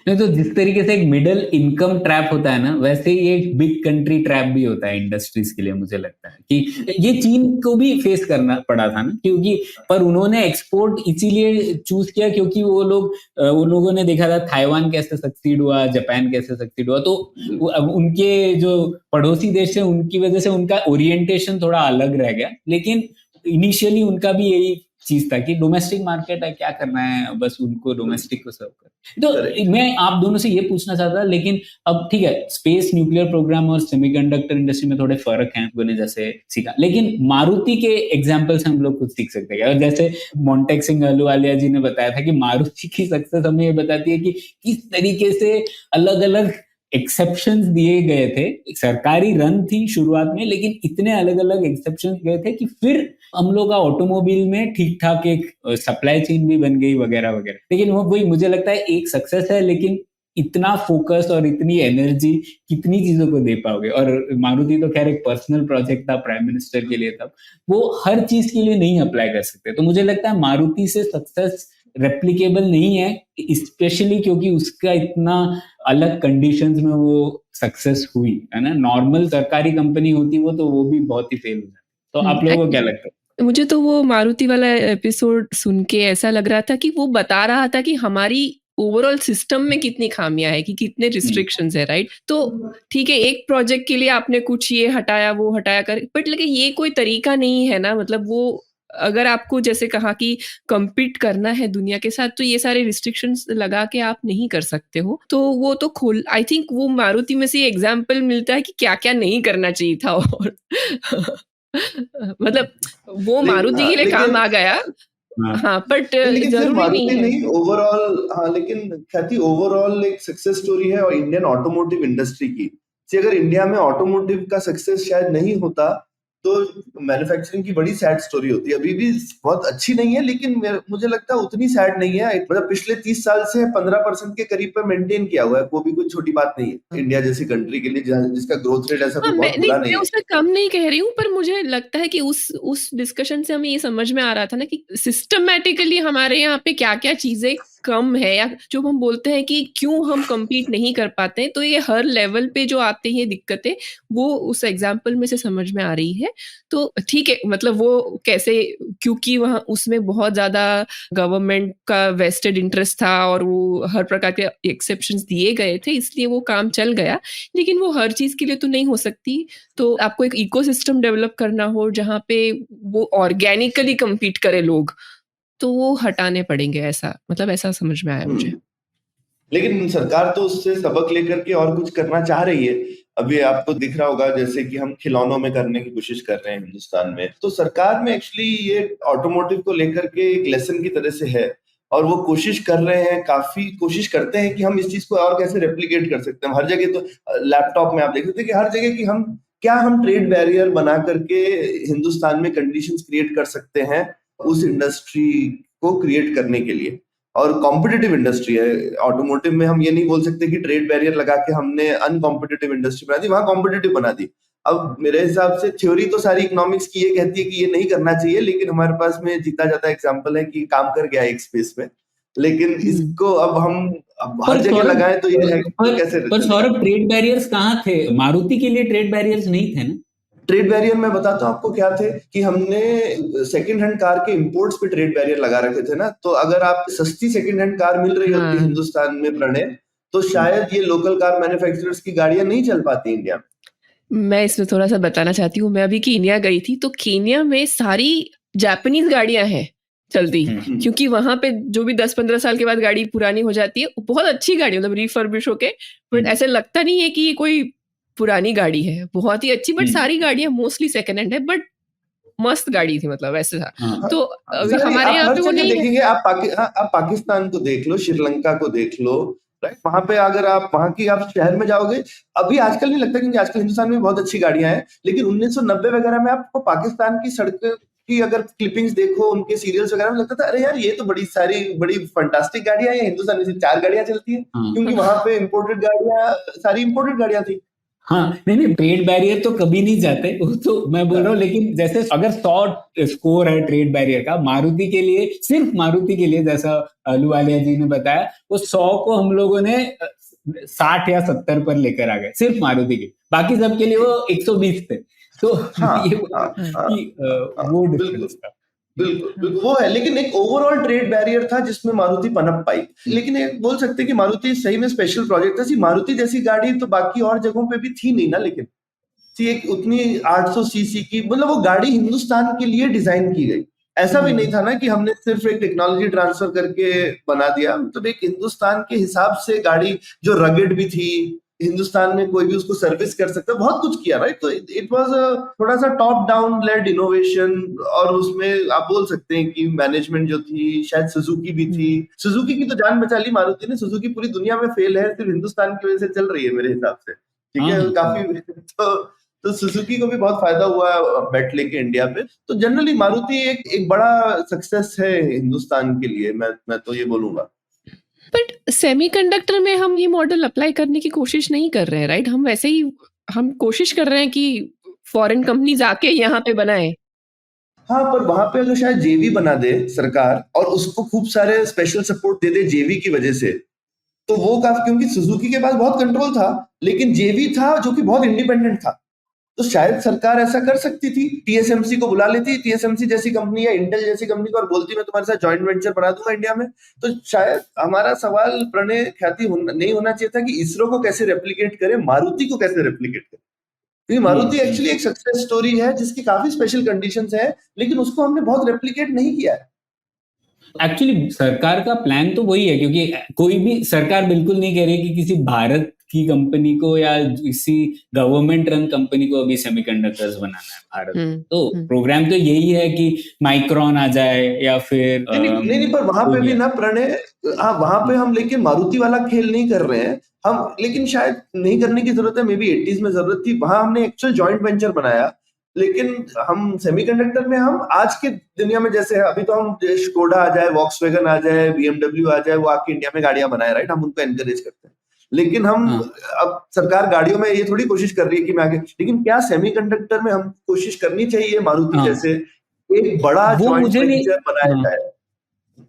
नहीं तो जिस तरीके से एक मिडिल इनकम ट्रैप होता है ना, वैसे ही एक बिग कंट्री ट्रैप भी होता है इंडस्ट्रीज के लिए। मुझे लगता है कि ये चीन को भी फेस करना पड़ा था ना, क्योंकि पर उन्होंने एक्सपोर्ट इसीलिए चूज किया क्योंकि उन लोगों ने देखा था ताइवान कैसे सक्सीड हुआ, जापान कैसे सक्सीड हुआ, तो अब उनके जो पड़ोसी देश है उनकी वजह से उनका ओरिएंटेशन थोड़ा अलग रह गया। लेकिन इनिशियली उनका भी यही चीज था कि डोमेस्टिक मार्केट है, क्या करना है, बस उनको डोमेस्टिक को सर्व कर। तो मैं आप दोनों से ये पूछना चाहता था, लेकिन अब ठीक है, स्पेस न्यूक्लियर प्रोग्राम और सेमीकंडक्टर इंडस्ट्री में थोड़े फर्क हैं, मैंने जैसे सीखा, लेकिन मारुति के एग्जाम्पल से हम लोग कुछ सीख सकते हैं। और जैसे मोंटेक सिंह अहलूवालिया जी ने बताया था कि मारुति की सक्सेस हमें ये बताती है कि किस तरीके से अलग अलग एक्सेप्शंस दिए गए थे। सरकारी रन थी शुरुआत में, लेकिन इतने अलग अलग एक्सेप्शंस गए थे कि फिर हम लोग का ऑटोमोबाइल में ठीक ठाक एक सप्लाई चेन भी बन गई वगैरह वगैरह। लेकिन वो वही मुझे लगता है एक सक्सेस है, लेकिन इतना फोकस और इतनी एनर्जी कितनी चीजों को दे पाओगे। और मारुति तो खैर एक पर्सनल प्रोजेक्ट था प्राइम मिनिस्टर के लिए, तब वो हर चीज के लिए नहीं अप्लाई कर सकते। तो मुझे लगता है मारुति से सक्सेस रेप्लिकेबल नहीं है, स्पेशली क्योंकि उसका इतना अलग कंडीशंस में वो सक्सेस हुई है ना। नॉर्मल सरकारी कंपनी होती वो तो वो भी बहुत ही फेल हो जाती। तो आप लोगों को क्या लगता है? मुझे तो वो मारुति वाला एपिसोड सुन के ऐसा लग रहा था कि वो बता रहा था कि हमारी ओवरऑल सिस्टम में कितनी खामियां है, कि कितने रिस्ट्रिक्शंस है, राइट। तो ठीक है, एक प्रोजेक्ट के लिए आपने कुछ ये हटाया वो हटाया कर, बट लेकिन ये कोई तरीका नहीं है ना। मतलब वो अगर आपको जैसे कहा कि compete करना है दुनिया के साथ, तो ये सारे रिस्ट्रिक्शंस लगा के आप नहीं कर सकते हो। तो वो तो आई थिंक वो मारुति में से एग्जाम्पल मिलता है कि क्या क्या नहीं करना चाहिए था। और मतलब वो मारुति के लिए काम आ गया। हाँ, बट लेकिन सिर्फ जरूरी मारुति नहीं है। नहीं, ओवरऑल। हाँ, लेकिन ख्याति ओवरऑल एक सक्सेस स्टोरी है और इंडियन ऑटोमोटिव इंडस्ट्री की। अगर इंडिया में ऑटोमोटिव का सक्सेस शायद नहीं होता तो मैन्युफैक्चरिंग की बड़ी सैड स्टोरी होती है। अभी भी बहुत अच्छी नहीं है, लेकिन मुझे लगता है उतनी सैड नहीं है। मतलब पिछले 30 साल से 15% के करीब पे मेंटेन किया हुआ है, वो भी कोई छोटी बात नहीं है इंडिया जैसी कंट्री के लिए, जिसका ग्रोथ रेट ऐसा कोई बहुत बुरा नहीं है। मैं उससे कम नहीं कह रही हूँ, पर मुझे लगता है कि उस डिस्कशन से हमें ये समझ में आ रहा था ना कि सिस्टमैटिकली हमारे यहाँ पे क्या क्या चीजें कम है, या जो हम बोलते हैं कि क्यों हम compete नहीं कर पाते। तो ये हर लेवल पे जो आते हैं दिक्कतें, वो उस एग्जाम्पल में से समझ में आ रही है। तो ठीक है, मतलब वो कैसे, क्योंकि वहाँ उसमें बहुत ज्यादा गवर्नमेंट का वेस्टेड इंटरेस्ट था और वो हर प्रकार के एक्सेप्शंस दिए गए थे, इसलिए वो काम चल गया। लेकिन वो हर चीज के लिए तो नहीं हो सकती। तो आपको एक इकोसिस्टम डेवलप करना हो जहाँ पे वो ऑर्गेनिकली compete करे लोग, तो वो हटाने पड़ेंगे। ऐसा मतलब ऐसा समझ में आया मुझे। लेकिन सरकार तो उससे सबक लेकर के और कुछ करना चाह रही है। अभी आपको दिख रहा होगा जैसे कि हम खिलौनों में करने की कोशिश कर रहे हैं हिंदुस्तान में, तो सरकार में एक्चुअली ये ऑटोमोटिव को लेकर के एक लेसन की तरह से है, और वो कोशिश कर रहे हैं, काफी कोशिश करते हैं कि हम इस चीज को और कैसे रेप्लिकेट कर सकते हैं। हर जगह तो लैपटॉप में आप देख सकते हैं कि हर जगह की हम ट्रेड बैरियर बना करके हिंदुस्तान में कंडीशंस क्रिएट कर सकते हैं उस इंडस्ट्री को क्रिएट करने के लिए। और कॉम्पिटिटिव इंडस्ट्री है ऑटोमोटिव में, हम ये नहीं बोल सकते कि ट्रेड बैरियर लगा के हमने अनकॉम्पिटिटिव इंडस्ट्री बना दी, वहां कॉम्पिटिटिव बना दी। अब मेरे हिसाब से थ्योरी तो सारी इकोनॉमिक्स की ये कहती है कि ये नहीं करना चाहिए, लेकिन हमारे पास में जीता जाता एग्जांपल है कि काम कर गया एक स्पेस में। लेकिन इसको अब हर जगह लगाएं तो ये कैसे? पर सौरभ, ट्रेड बैरियर्स कहाँ थे? मारुति के लिए ट्रेड बैरियर्स नहीं थे ना। ट्रेड बैरियर मैं बताता हूँ आपको क्या थे, कि हमने सेकंड हैंड कार के इंपोर्ट्स पे ट्रेड बैरियर लगा रखे थे ना। तो अगर आप सस्ती सेकंड हैंड कार मिल रही होती हिंदुस्तान में प्रणय, तो शायद ये लोकल कार मैन्युफैक्चरर्स की गाड़ियां नहीं चल पाती इंडिया में। मैं इसमें थोड़ा सा बताना चाहती हूँ। मैं अभी कीनिया गई थी, तो कीनिया में सारी जापानीज गाड़ियां हैं चलती, क्योंकि वहां पे जो भी 10-15 साल के बाद गाड़ी पुरानी हो जाती है, बहुत अच्छी गाड़ी, मतलब रिफर्बिश होके, बट ऐसे लगता नहीं है कि ये कोई पुरानी गाड़ी है, बहुत ही अच्छी। बट सारी गाड़ियां मोस्टली सेकंड हैंड है, बट मस्त गाड़ी थी, मतलब ऐसे था। तो अभी हमारे यहाँ पे वो नहीं देखेंगे। आप पाकिस्तान को देख लो, श्रीलंका को देख लो, राइट। वहां पे अगर आप वहां की आप शहर में जाओगे, अभी आजकल नहीं लगता क्योंकि आजकल हिंदुस्तान में बहुत अच्छी गाड़ियां हैं, लेकिन 1990 वगैरह में आपको पाकिस्तान की सड़क की अगर क्लिपिंग्स देखो, उनके सीरियल्स वगैरह में लगता था अरे यार ये तो बड़ी फंटास्टिक गाड़ियां हैं, हिंदुस्तान में सिर्फ 4 गाड़ियां चलती हैं, क्योंकि वहां पे सारी इंपोर्टेड गाड़ियां थी। हाँ, नहीं ट्रेड बैरियर तो कभी नहीं जाते, वो तो मैं बोल रहा हूँ, लेकिन जैसे अगर 100 स्कोर है ट्रेड बैरियर का मारुति के लिए, सिर्फ मारुति के लिए, जैसा अलू वालिया जी ने बताया, वो 100 को हम लोगों ने 60 या 70 पर लेकर आ गए, सिर्फ मारुति के। बाकी सबके लिए वो 120 थे। तो ये वो डिफरेंस था। बिल्कुल वो है, लेकिन एक ओवरऑल ट्रेड बैरियर था जिसमें मारुति पनप पाई। लेकिन एक बोल सकते हैं कि मारुति सही में स्पेशल प्रोजेक्ट था। मारुति जैसी गाड़ी तो बाकी और जगहों पे भी थी नहीं ना, लेकिन एक उतनी 800 सीसी की, मतलब वो गाड़ी हिंदुस्तान के लिए डिजाइन की गई। ऐसा भी नहीं था ना कि हमने सिर्फ एक टेक्नोलॉजी ट्रांसफर करके बना दिया, मतलब एक हिंदुस्तान के हिसाब से गाड़ी जो रगेड भी थी, हिंदुस्तान में कोई भी उसको सर्विस कर सकता, बहुत कुछ किया, राइट। तो इट वाज थोड़ा सा टॉप डाउन लेड इनोवेशन, और उसमें आप बोल सकते हैं कि मैनेजमेंट जो थी, शायद सुजुकी भी थी। सुजुकी की तो जान बचा ली मारुति ने। सुजुकी पूरी दुनिया में फेल है, सिर्फ हिंदुस्तान की वजह से चल रही है मेरे हिसाब से, ठीक है। काफी तो सुजुकी को भी बहुत फायदा हुआ बेट लेके इंडिया पे। तो जनरली मारुति एक बड़ा सक्सेस है हिंदुस्तान के लिए, मैं तो ये बोलूंगा। बट सेमीकंडक्टर में हम ये मॉडल अप्लाई करने की कोशिश नहीं कर रहे हैं, राइट? हम वैसे ही हम कोशिश कर रहे हैं कि फॉरेन कंपनीज आके यहाँ पे बनाए। हाँ, पर वहां पे अगर शायद जेवी बना दे सरकार और उसको खूब सारे स्पेशल सपोर्ट दे दे जेवी की वजह से, तो वो काफी, क्योंकि सुजुकी के पास बहुत कंट्रोल था, लेकिन जेवी था जो कि बहुत इंडिपेंडेंट था, तो शायद सरकार ऐसा कर सकती थी, टीएसएमसी को बुला लेती, टीएसएमसी जैसी कंपनी या इंटेल जैसी कंपनी को, और बोलती मैं तुम्हारे साथ जॉइंट वेंचर बना दूंगा इंडिया में। तो शायद हमारा सवाल प्रणय ख्याति नहीं होना चाहिए था कि इसरो को कैसे रेप्लिकेट करे, मारुति को कैसे रेप्लिकेट करे, क्योंकि मारुति एक्चुअली एक सक्सेस स्टोरी है जिसकी काफी स्पेशल कंडीशंस है, लेकिन उसको हमने बहुत रेप्लिकेट नहीं किया है। एक्चुअली सरकार का प्लान तो वही है, क्योंकि कोई भी सरकार बिल्कुल नहीं कह रही कि किसी भारत की कंपनी को या किसी गवर्नमेंट रन कंपनी को अभी सेमीकंडक्टर्स बनाना है भारत। तो प्रोग्राम तो यही है कि माइक्रॉन आ जाए या फिर नहीं, पर वहां पे भी ना प्रणय, हाँ वहां पे हम लेकिन मारुति वाला खेल नहीं कर रहे हैं हम, लेकिन शायद नहीं करने की जरूरत है, मे बी 80s में जरूरत थी। वहां हमने एक्चुअल जॉइंट वेंचर बनाया, लेकिन हम सेमीकंडक्टर में हम आज के दुनिया में जैसे है, अभी तो हम स्कोडा आ जाए, वॉक्सवैगन आ जाए, बीएमडब्ल्यू आ जाए, वो आके इंडिया में गाड़ियां बनाए, राइट, हम उनको एनकरेज करते हैं। लेकिन हम अब सरकार गाड़ियों में ये थोड़ी कोशिश कर रही है कि मैं आगे, लेकिन क्या सेमीकंडक्टर में हम कोशिश करनी चाहिए मारुति जैसे एक बड़ा जॉइंट वेंचर बनाया जाए?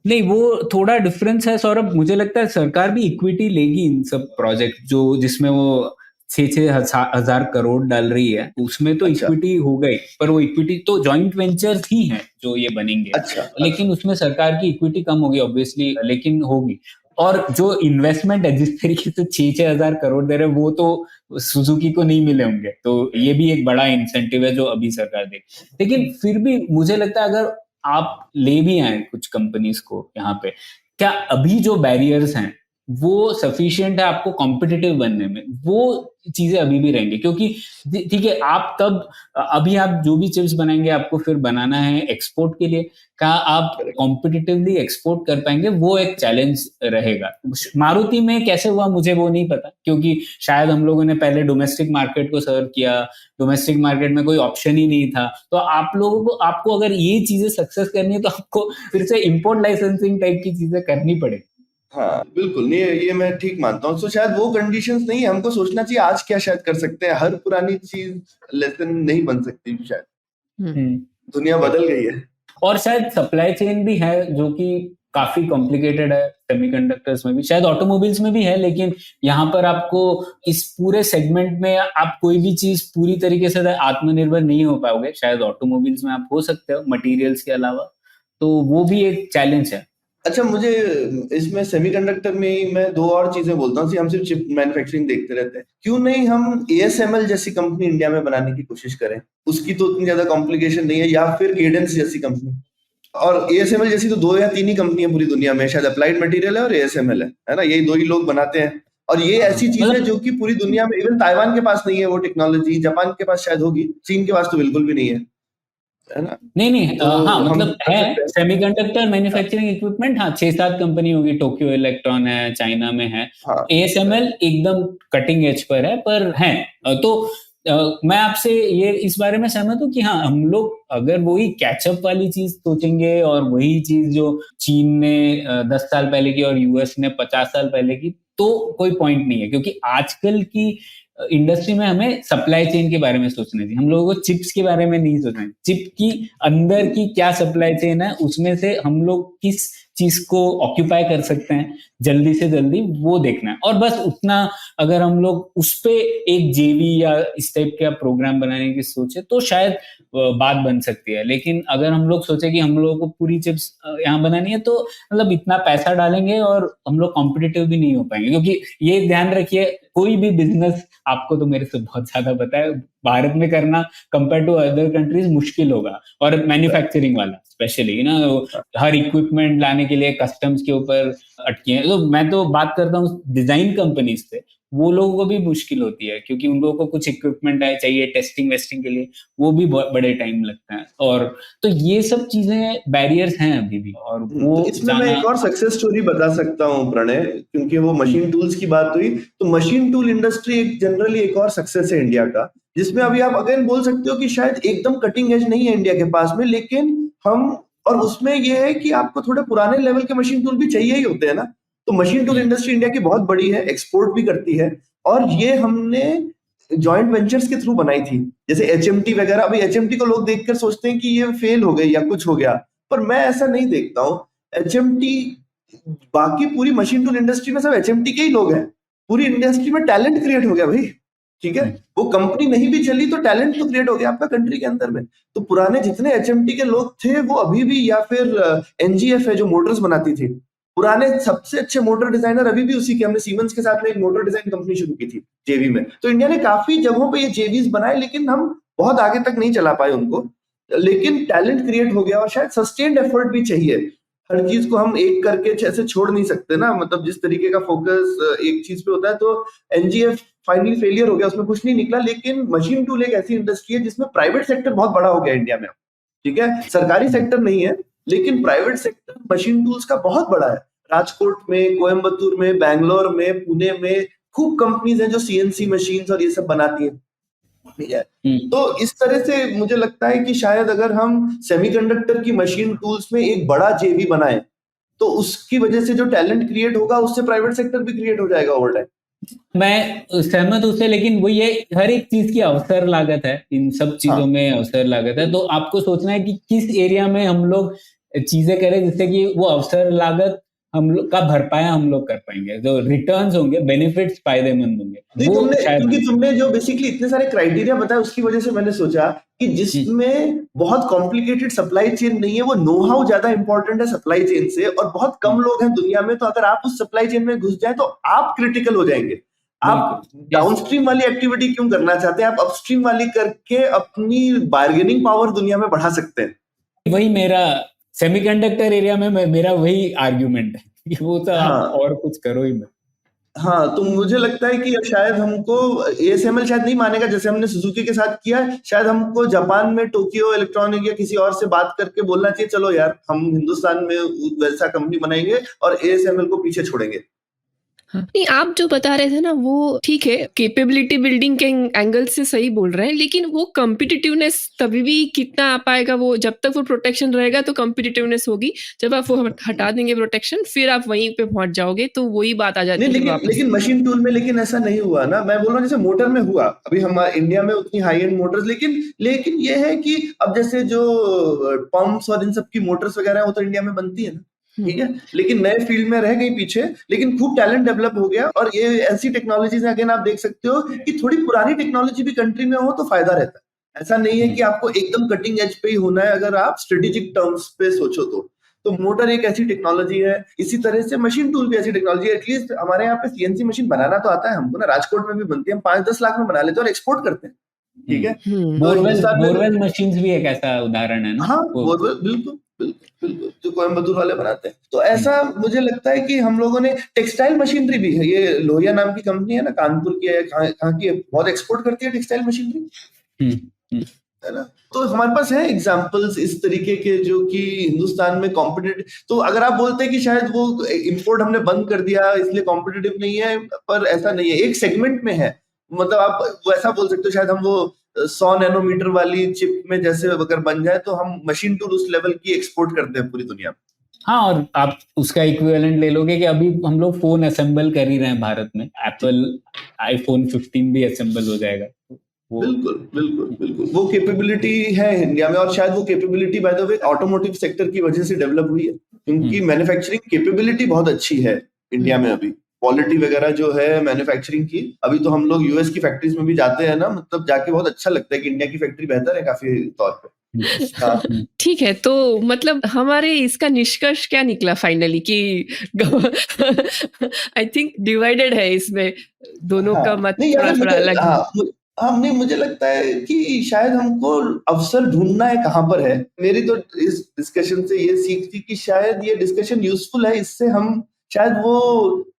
नहीं, वो थोड़ा डिफरेंस है सौरभ। मुझे लगता है सरकार भी इक्विटी लेगी इन सब प्रोजेक्ट जो जिसमें वो 6,000 हजार करोड़ डाल रही है, उसमें तो इक्विटी हो गई, पर वो इक्विटी तो जॉइंट वेंचर ही है जो ये बनेंगे। लेकिन उसमें सरकार की इक्विटी कम होगी ऑब्वियसली, लेकिन होगी। और जो इन्वेस्टमेंट है जिस तरीके से 6,000 हजार करोड़ दे रहे हैं, वो तो सुजुकी को नहीं मिले होंगे, तो ये भी एक बड़ा इंसेंटिव है जो अभी सरकार दे। लेकिन फिर भी मुझे लगता है अगर आप ले भी आए कुछ कंपनीज को यहाँ पे, क्या अभी जो बैरियर्स हैं वो सफिशिएंट है आपको कॉम्पिटिटिव बनने में? वो चीजें अभी भी रहेंगी, क्योंकि ठीक है आप तब अभी आप जो भी चिप्स बनाएंगे आपको फिर बनाना है एक्सपोर्ट के लिए, क्या आप कॉम्पिटिटिवली एक्सपोर्ट कर पाएंगे, वो एक चैलेंज रहेगा। मारुति में कैसे हुआ मुझे वो नहीं पता, क्योंकि शायद हम लोगों ने पहले डोमेस्टिक मार्केट को सर्व किया, डोमेस्टिक मार्केट में कोई ऑप्शन ही नहीं था। तो आप लोगों को, आपको अगर ये चीजें सक्सेस करनी है तो आपको फिर से इंपोर्ट लाइसेंसिंग टाइप की चीजें करनी पड़ेगी। हाँ बिल्कुल, नहीं ये मैं ठीक मानता हूँ। तो शायद वो कंडीशंस नहीं है, हमको सोचना चाहिए आज क्या शायद कर सकते हैं। हर पुरानी चीज लेसन नहीं बन सकती, शायद दुनिया बदल गई है। और शायद सप्लाई चेन भी है जो कि काफी कॉम्प्लिकेटेड है सेमीकंडक्टर्स में भी, शायद ऑटोमोबाइल्स में भी है, लेकिन यहाँ पर आपको इस पूरे सेगमेंट में आप कोई भी चीज पूरी तरीके से आत्मनिर्भर नहीं हो पाओगे। शायद ऑटोमोबाइल्स में आप हो सकते हो मटेरियल्स के अलावा, तो वो भी एक चैलेंज है। अच्छा, मुझे इसमें सेमीकंडक्टर में ही मैं दो और चीजें बोलता हूँ। हम सिर्फ चिप मैन्युफैक्चरिंग देखते रहते हैं, क्यों नहीं हम ASML जैसी कंपनी इंडिया में बनाने की कोशिश करें? उसकी तो उतनी ज्यादा कॉम्प्लिकेशन नहीं है, या फिर केडेंस जैसी कंपनी। और ASML जैसी तो 2 या 3 ही कंपनियां पूरी दुनिया में, शायद अप्लाइड मटेरियल है और ASML है ना, यही 2 ही लोग बनाते हैं। और ये ऐसी चीज है जो कि पूरी दुनिया में, इवन ताइवान के पास नहीं है वो टेक्नोलॉजी, जापान के पास शायद होगी, चीन के पास तो बिल्कुल भी नहीं है। है ना? नहीं तो हाँ हम मतलब कर है सकते हैं। सेमीकंडक्टर मैन्युफैक्चरिंग इक्विपमेंट, हाँ 6-7 कंपनी होगी, टोक्यो इलेक्ट्रॉन है, चाइना में है, हाँ, ASML एकदम कटिंग एज पर है, पर है तो मैं आपसे ये इस बारे में सहमत हूँ कि हाँ हम लोग अगर वही कैचअप वाली चीज सोचेंगे और वही चीज जो चीन ने 10 साल पहले की और यूएस ने 50 साल पहले की, तो कोई पॉइंट नहीं है, क्योंकि आजकल की इंडस्ट्री में हमें सप्लाई चेन के बारे में सोचना चाहिए, हम लोगों को चिप्स के बारे में नहीं सोचना चाहिए। चिप की अंदर की क्या सप्लाई चेन है, उसमें से हम लोग किस चीज को ऑक्यूपाई कर सकते हैं जल्दी से जल्दी, वो देखना है, और बस उतना अगर हम लोग उस पे एक जेवी या इस टाइप का प्रोग्राम बनाने की सोचे तो शायद बात बन सकती है। लेकिन अगर हम लोग सोचे कि हम लोगों को पूरी चिप्स यहाँ बनानी है, तो मतलब इतना पैसा डालेंगे और हम लोग कॉम्पिटिटिव भी नहीं हो पाएंगे, क्योंकि ये ध्यान रखिए कोई भी बिजनेस, आपको तो मेरे से बहुत ज्यादा पता है, भारत में करना कंपेयर टू अदर कंट्रीज मुश्किल होगा, और मैन्युफैक्चरिंग वाला स्पेशली ना, हर इक्विपमेंट लाने के लिए कस्टम्स के ऊपर अटके हैं। तो मैं तो बात करता हूँ डिजाइन कंपनीज से, वो लोगों को भी मुश्किल होती है, क्योंकि उन लोगों को कुछ इक्विपमेंट चाहिए टेस्टिंग वेस्टिंग के लिए, वो भी बड़े टाइम लगता है, और तो ये सब चीजें बैरियर्स हैं अभी भी, और वो तो इसमें मैं एक और सक्सेस स्टोरी बता सकता हूँ प्रणय, क्योंकि वो मशीन टूल्स की बात हुई, तो मशीन टूल इंडस्ट्री एक जनरली एक और सक्सेस है इंडिया का, जिसमें अभी आप अगेन बोल सकते हो कि शायद एकदम कटिंग एज नहीं है इंडिया के पास में, लेकिन हम, और उसमें ये है कि आपको थोड़े पुराने लेवल के मशीन टूल भी चाहिए ही होते हैं ना। तो मशीन टूल इंडस्ट्री इंडिया की बहुत बड़ी है, एक्सपोर्ट भी करती है, और ये हमने जॉइंट वेंचर्स के थ्रू बनाई थी। जैसे HMT वगैरह, अभी HMT को लोग देखकर सोचते हैं कि ये फेल हो गई या कुछ हो गया, पर मैं ऐसा नहीं देखता हूँ। HMT, बाकी पूरी मशीन टूल इंडस्ट्री में सब HMT के ही लोग हैं, पूरी इंडस्ट्री में टैलेंट क्रिएट हो गया भाई, ठीक है। वो कंपनी नहीं भी चली तो टैलेंट तो क्रिएट हो गया आपका कंट्री के अंदर में। तो पुराने जितने HMT के लोग थे वो अभी भी, या फिर NGF है जो मोटर्स बनाती थी, पुराने सबसे अच्छे मोटर डिजाइनर अभी भी उसी के, हमने सीमेंस के साथ में एक मोटर डिजाइन कंपनी शुरू की थी जेवी में। तो इंडिया ने काफी जगहों पे ये जेवीज बनाए, लेकिन हम बहुत आगे तक नहीं चला पाए उनको, लेकिन टैलेंट क्रिएट हो गया, और शायद सस्टेन्ड एफर्ट भी चाहिए। हर चीज को हम एक करके ऐसे छोड़ नहीं सकते ना, मतलब जिस तरीके का फोकस एक चीज पे होता है, तो NGF फाइनली फेलियर हो गया, उसमें कुछ नहीं निकला। लेकिन मशीन टूल एक ऐसी इंडस्ट्री है जिसमें प्राइवेट सेक्टर बहुत बड़ा हो गया इंडिया में, ठीक है, सरकारी सेक्टर नहीं है, लेकिन प्राइवेट सेक्टर मशीन टूल्स का बहुत बड़ा है। राजकोट में, कोयम्बतूर में, बैंगलोर में, पुणे में खूब कंपनीज हैं जो CNC मशीन्स और ये सब बनाती हैं, ठीक है। तो इस तरह से मुझे लगता है कि शायद अगर हम सेमीकंडक्टर की मशीन टूल्स में एक बड़ा जेवी बनाएं, तो उसकी वजह से जो टैलेंट क्रिएट होगा उससे प्राइवेट सेक्टर भी क्रिएट हो जाएगा ओवर टाइम। मैं सहमत हूँ उससे, लेकिन वो ये हर एक चीज की अवसर लागत है, इन सब चीजों में अवसर लागत है, तो आपको सोचना है कि किस एरिया में हम लोग चीजें करें जिससे कि वो अवसर लागत हम लोग का भरपाया हम लोग कर पाएंगे, जो रिटर्न्स होंगे, बेनिफिट्स फायदेमंद होंगे। नहीं, वो तुमने, शायद क्योंकि तुमने जो बेसिकली इतने सारे क्राइटेरिया बताया, उसकी वजह से मैंने सोचा कि जिसमें बहुत कॉम्प्लिकेटेड सप्लाई चेन नहीं है, वो नो हाउ ज्यादा इंपॉर्टेंट है सप्लाई चेन से, और बहुत कम लोग हैं दुनिया में, तो अगर आप उस सप्लाई चेन में घुस जाए तो आप क्रिटिकल हो जाएंगे। आप डाउनस्ट्रीम वाली एक्टिविटी क्यों करना चाहते हैं, आप अपस्ट्रीम वाली करके अपनी बार्गेनिंग पावर दुनिया में बढ़ा सकते हैं। वही मेरा सेमीकंडक्टर एरिया में मेरा वही आर्ग्यूमेंट है कि वो तो आप और कुछ करो ही मत। हाँ, तो मुझे लगता है कि शायद हमको ASML शायद नहीं मानेगा, जैसे हमने सुजुकी के साथ किया, शायद हमको जापान में टोक्यो इलेक्ट्रॉनिक या किसी और से बात करके बोलना चाहिए, चलो यार हम हिंदुस्तान में वैसा कंपनी बनाएंगे और ASML को पीछे छोड़ेंगे। नहीं, आप जो बता रहे थे ना वो ठीक है, कैपेबिलिटी बिल्डिंग के एंगल से सही बोल रहे हैं, लेकिन वो कॉम्पिटिटिवनेस तभी भी कितना आ पाएगा, वो जब तक वो प्रोटेक्शन रहेगा तो कॉम्पिटिटिवनेस होगी, जब आप वो हटा देंगे प्रोटेक्शन फिर आप वहीं पे पहुंच जाओगे, तो वही बात आ जाती है। लेकिन मशीन टूल में लेकिन ऐसा नहीं हुआ ना, मैं बोल रहा हूँ जैसे मोटर में हुआ, अभी हमारे इंडिया में उतनी हाई एंड मोटर्स, लेकिन ये है कि अब जैसे जो पंप्स और इन सब की मोटर्स वगैरह वो तो इंडिया में बनती है ना, ठीक है, लेकिन नए फील्ड में रह गई पीछे, लेकिन खूब टैलेंट डेवलप हो गया। और ये ऐसी टेक्नोलॉजीज अगेन आप देख सकते हो कि थोड़ी पुरानी टेक्नोलॉजी भी कंट्री में हो तो फायदा रहता है। ऐसा नहीं है कि आपको एकदम कटिंग एज पे ही होना है, अगर आप स्ट्रेटेजिक टर्म्स पे सोचो तो मोटर एक ऐसी टेक्नोलॉजी है, इसी तरह से मशीन टूल भी ऐसी टेक्नोलॉजी है। एटलीस्ट हमारे यहाँ पे CNC मशीन बनाना तो आता है हमको ना, राजकोट में भी बनती है, हम 5-10 लाख में बना लेते हैं और एक्सपोर्ट करते हैं, ठीक है। बोरवेल मशीन्स भी एक ऐसा उदाहरण है ना। हाँ, बोरवेल बिल्कुल जो कोयम्बतूर वाले बनाते हैं। तो ऐसा मुझे लगता है कि हम लोगों ने टेक्सटाइल मशीनरी भी है, ये लोहिया नाम की कंपनी है ना, कानपुर की है, कहाँ की है, बहुत एक्सपोर्ट करती है टेक्सटाइल मशीनरी। है ना। तो हमारे पास है एग्जांपल्स इस तरीके के जो कि हिंदुस्तान में कॉम्पिटिटिव, तो अगर आप बोलते हैं कि शायद वो इंपोर्ट हमने बंद कर दिया इसलिए कॉम्पिटिटिव नहीं है, पर ऐसा नहीं है, एक सेगमेंट में है। मतलब आप वैसा बोल सकते हो शायद हम वो 100 नैनोमीटर वाली चिप में जैसे अगर बन जाए तो हम मशीन टूल उस लेवल की एक्सपोर्ट करते हैं पूरी दुनिया में। हाँ, और आप उसका इक्विवेलेंट ले लोगे कि अभी हम लोग फोन असेंबल कर ही रहे हैं भारत में, एप्पल आईफोन 15 भी असेंबल हो जाएगा। बिल्कुल बिल्कुल बिल्कुल, वो कैपेबिलिटी है इंडिया में, और शायद वो capability by the way automotive sector की वजह से डेवलप हुई है, क्योंकि मैन्युफैक्चरिंग कैपेबिलिटी बहुत अच्छी है इंडिया में अभी। क्वालिटी वगैरह जो है मैन्युफैक्चरिंग की, अभी तो हम लोग यूएस की फैक्ट्रीज में भी जाते हैं ना, मतलब जाके बहुत अच्छा लगता है कि इंडिया की फैक्ट्री बेहतर है काफी तौर पे। ठीक है, तो मतलब हमारे इसका निष्कर्ष क्या निकला फाइनली कि आई थिंक डिवाइडेड है इसमें, दोनों का मत नहीं, थोड़ा थोड़ा अलग है। नहीं, मुझे लगता है कि शायद हमको अवसर ढूंढना है कहाँ पर है। मेरी तो इस डिस्कशन से ये सीख थी कि शायद ये डिस्कशन यूजफुल है, इससे हम शायद वो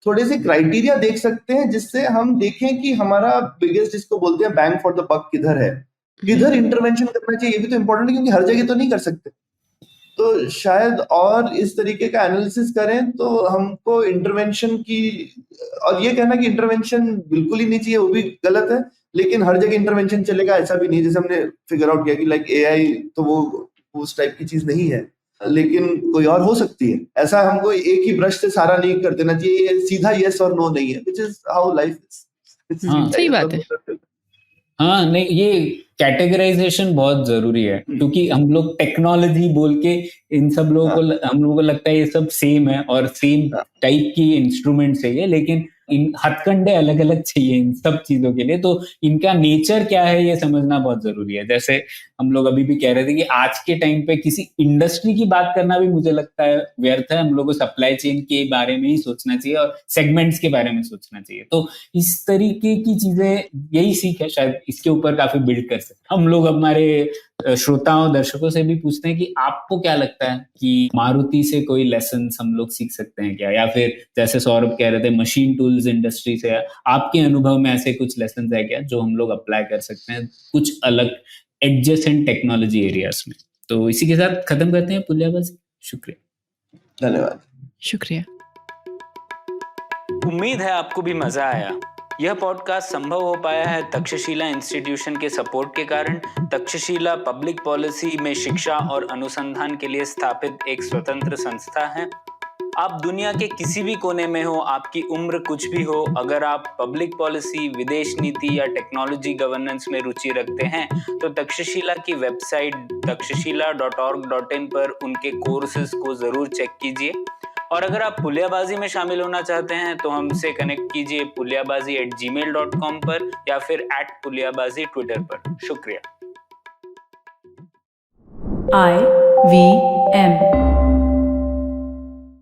थोड़े से क्राइटेरिया देख सकते हैं जिससे हम देखें कि हमारा बिगेस्ट जिसको बोलते हैं बैंग फॉर द बक किधर है, किधर इंटरवेंशन करना चाहिए। ये भी तो इम्पोर्टेंट है क्योंकि हर जगह तो नहीं कर सकते, तो शायद और इस तरीके का एनालिसिस करें तो हमको इंटरवेंशन की, और ये कहना कि इंटरवेंशन बिल्कुल ही नहीं चाहिए वो भी गलत है, लेकिन हर जगह इंटरवेंशन चलेगा ऐसा भी नहीं। जैसे हमने फिगर आउट किया कि लाइक एआई तो वो उस टाइप की चीज नहीं है, लेकिन कोई और हो सकती है। ऐसा हमको एक ही ब्रश से सारा नहीं कर देना चाहिए, ये सीधा यस और नो नहीं है, which is how life is. सही बात है। हाँ, नहीं, ये कैटेगराइजेशन बहुत जरूरी है, क्योंकि हम लोग टेक्नोलॉजी बोल के इन सब लोगों को हम लोगों को लगता है ये सब सेम है और सेम टाइप की इंस्ट्रूमेंट चाहिए, लेकिन इन हथकंडे अलग अलग चाहिए इन सब चीजों के लिए। तो इनका नेचर क्या है ये समझना बहुत जरूरी है। जैसे हम लोग अभी भी कह रहे थे कि आज के टाइम पे किसी इंडस्ट्री की बात करना भी मुझे लगता है व्यर्थ है। हम लोग को सप्लाई चेन के बारे में ही सोचना चाहिए और सेगमेंट्स के बारे में सोचना चाहिए। तो इस तरीके की चीजें, यही सीख है, शायद इसके ऊपर काफी बिल्ड कर सकते। हम लोग हमारे श्रोताओं दर्शकों से भी पूछते हैं कि आपको क्या लगता है कि मारुति से कोई लेसन हम लोग सीख सकते हैं क्या, या फिर जैसे सौरभ कह रहे थे मशीन टूल्स इंडस्ट्री से, आपके अनुभव में ऐसे कुछ लेसन है क्या जो हम लोग अप्लाई कर सकते हैं कुछ अलग एडजेसेंट टेक्नोलॉजी एरियाज में। तो इसी के साथ खत्म करते हैं पुलियाबाजी। शुक्रिया, धन्यवाद। शुक्रिया। उम्मीद है आपको भी मजा आया। यह पॉडकास्ट संभव हो पाया है तक्षशिला इंस्टीट्यूशन के सपोर्ट के कारण। तक्षशिला पब्लिक पॉलिसी में शिक्षा और अनुसंधान के लिए स्थापित एक स्वतंत्र संस्था है। आप दुनिया के किसी भी कोने में हो, आपकी उम्र कुछ भी हो, अगर आप पब्लिक पॉलिसी, विदेश नीति या टेक्नोलॉजी गवर्नेंस में रुचि रखते हैं तो तक्षशिला की वेबसाइट takshashila.org.in पर उनके कोर्सेज को जरूर चेक कीजिए। और अगर आप पुलियाबाजी में शामिल होना चाहते हैं तो हमसे कनेक्ट कीजिए puliyabazi@gmail.com पर या फिर @puliyabazi ट्विटर पर। शुक्रिया। IVM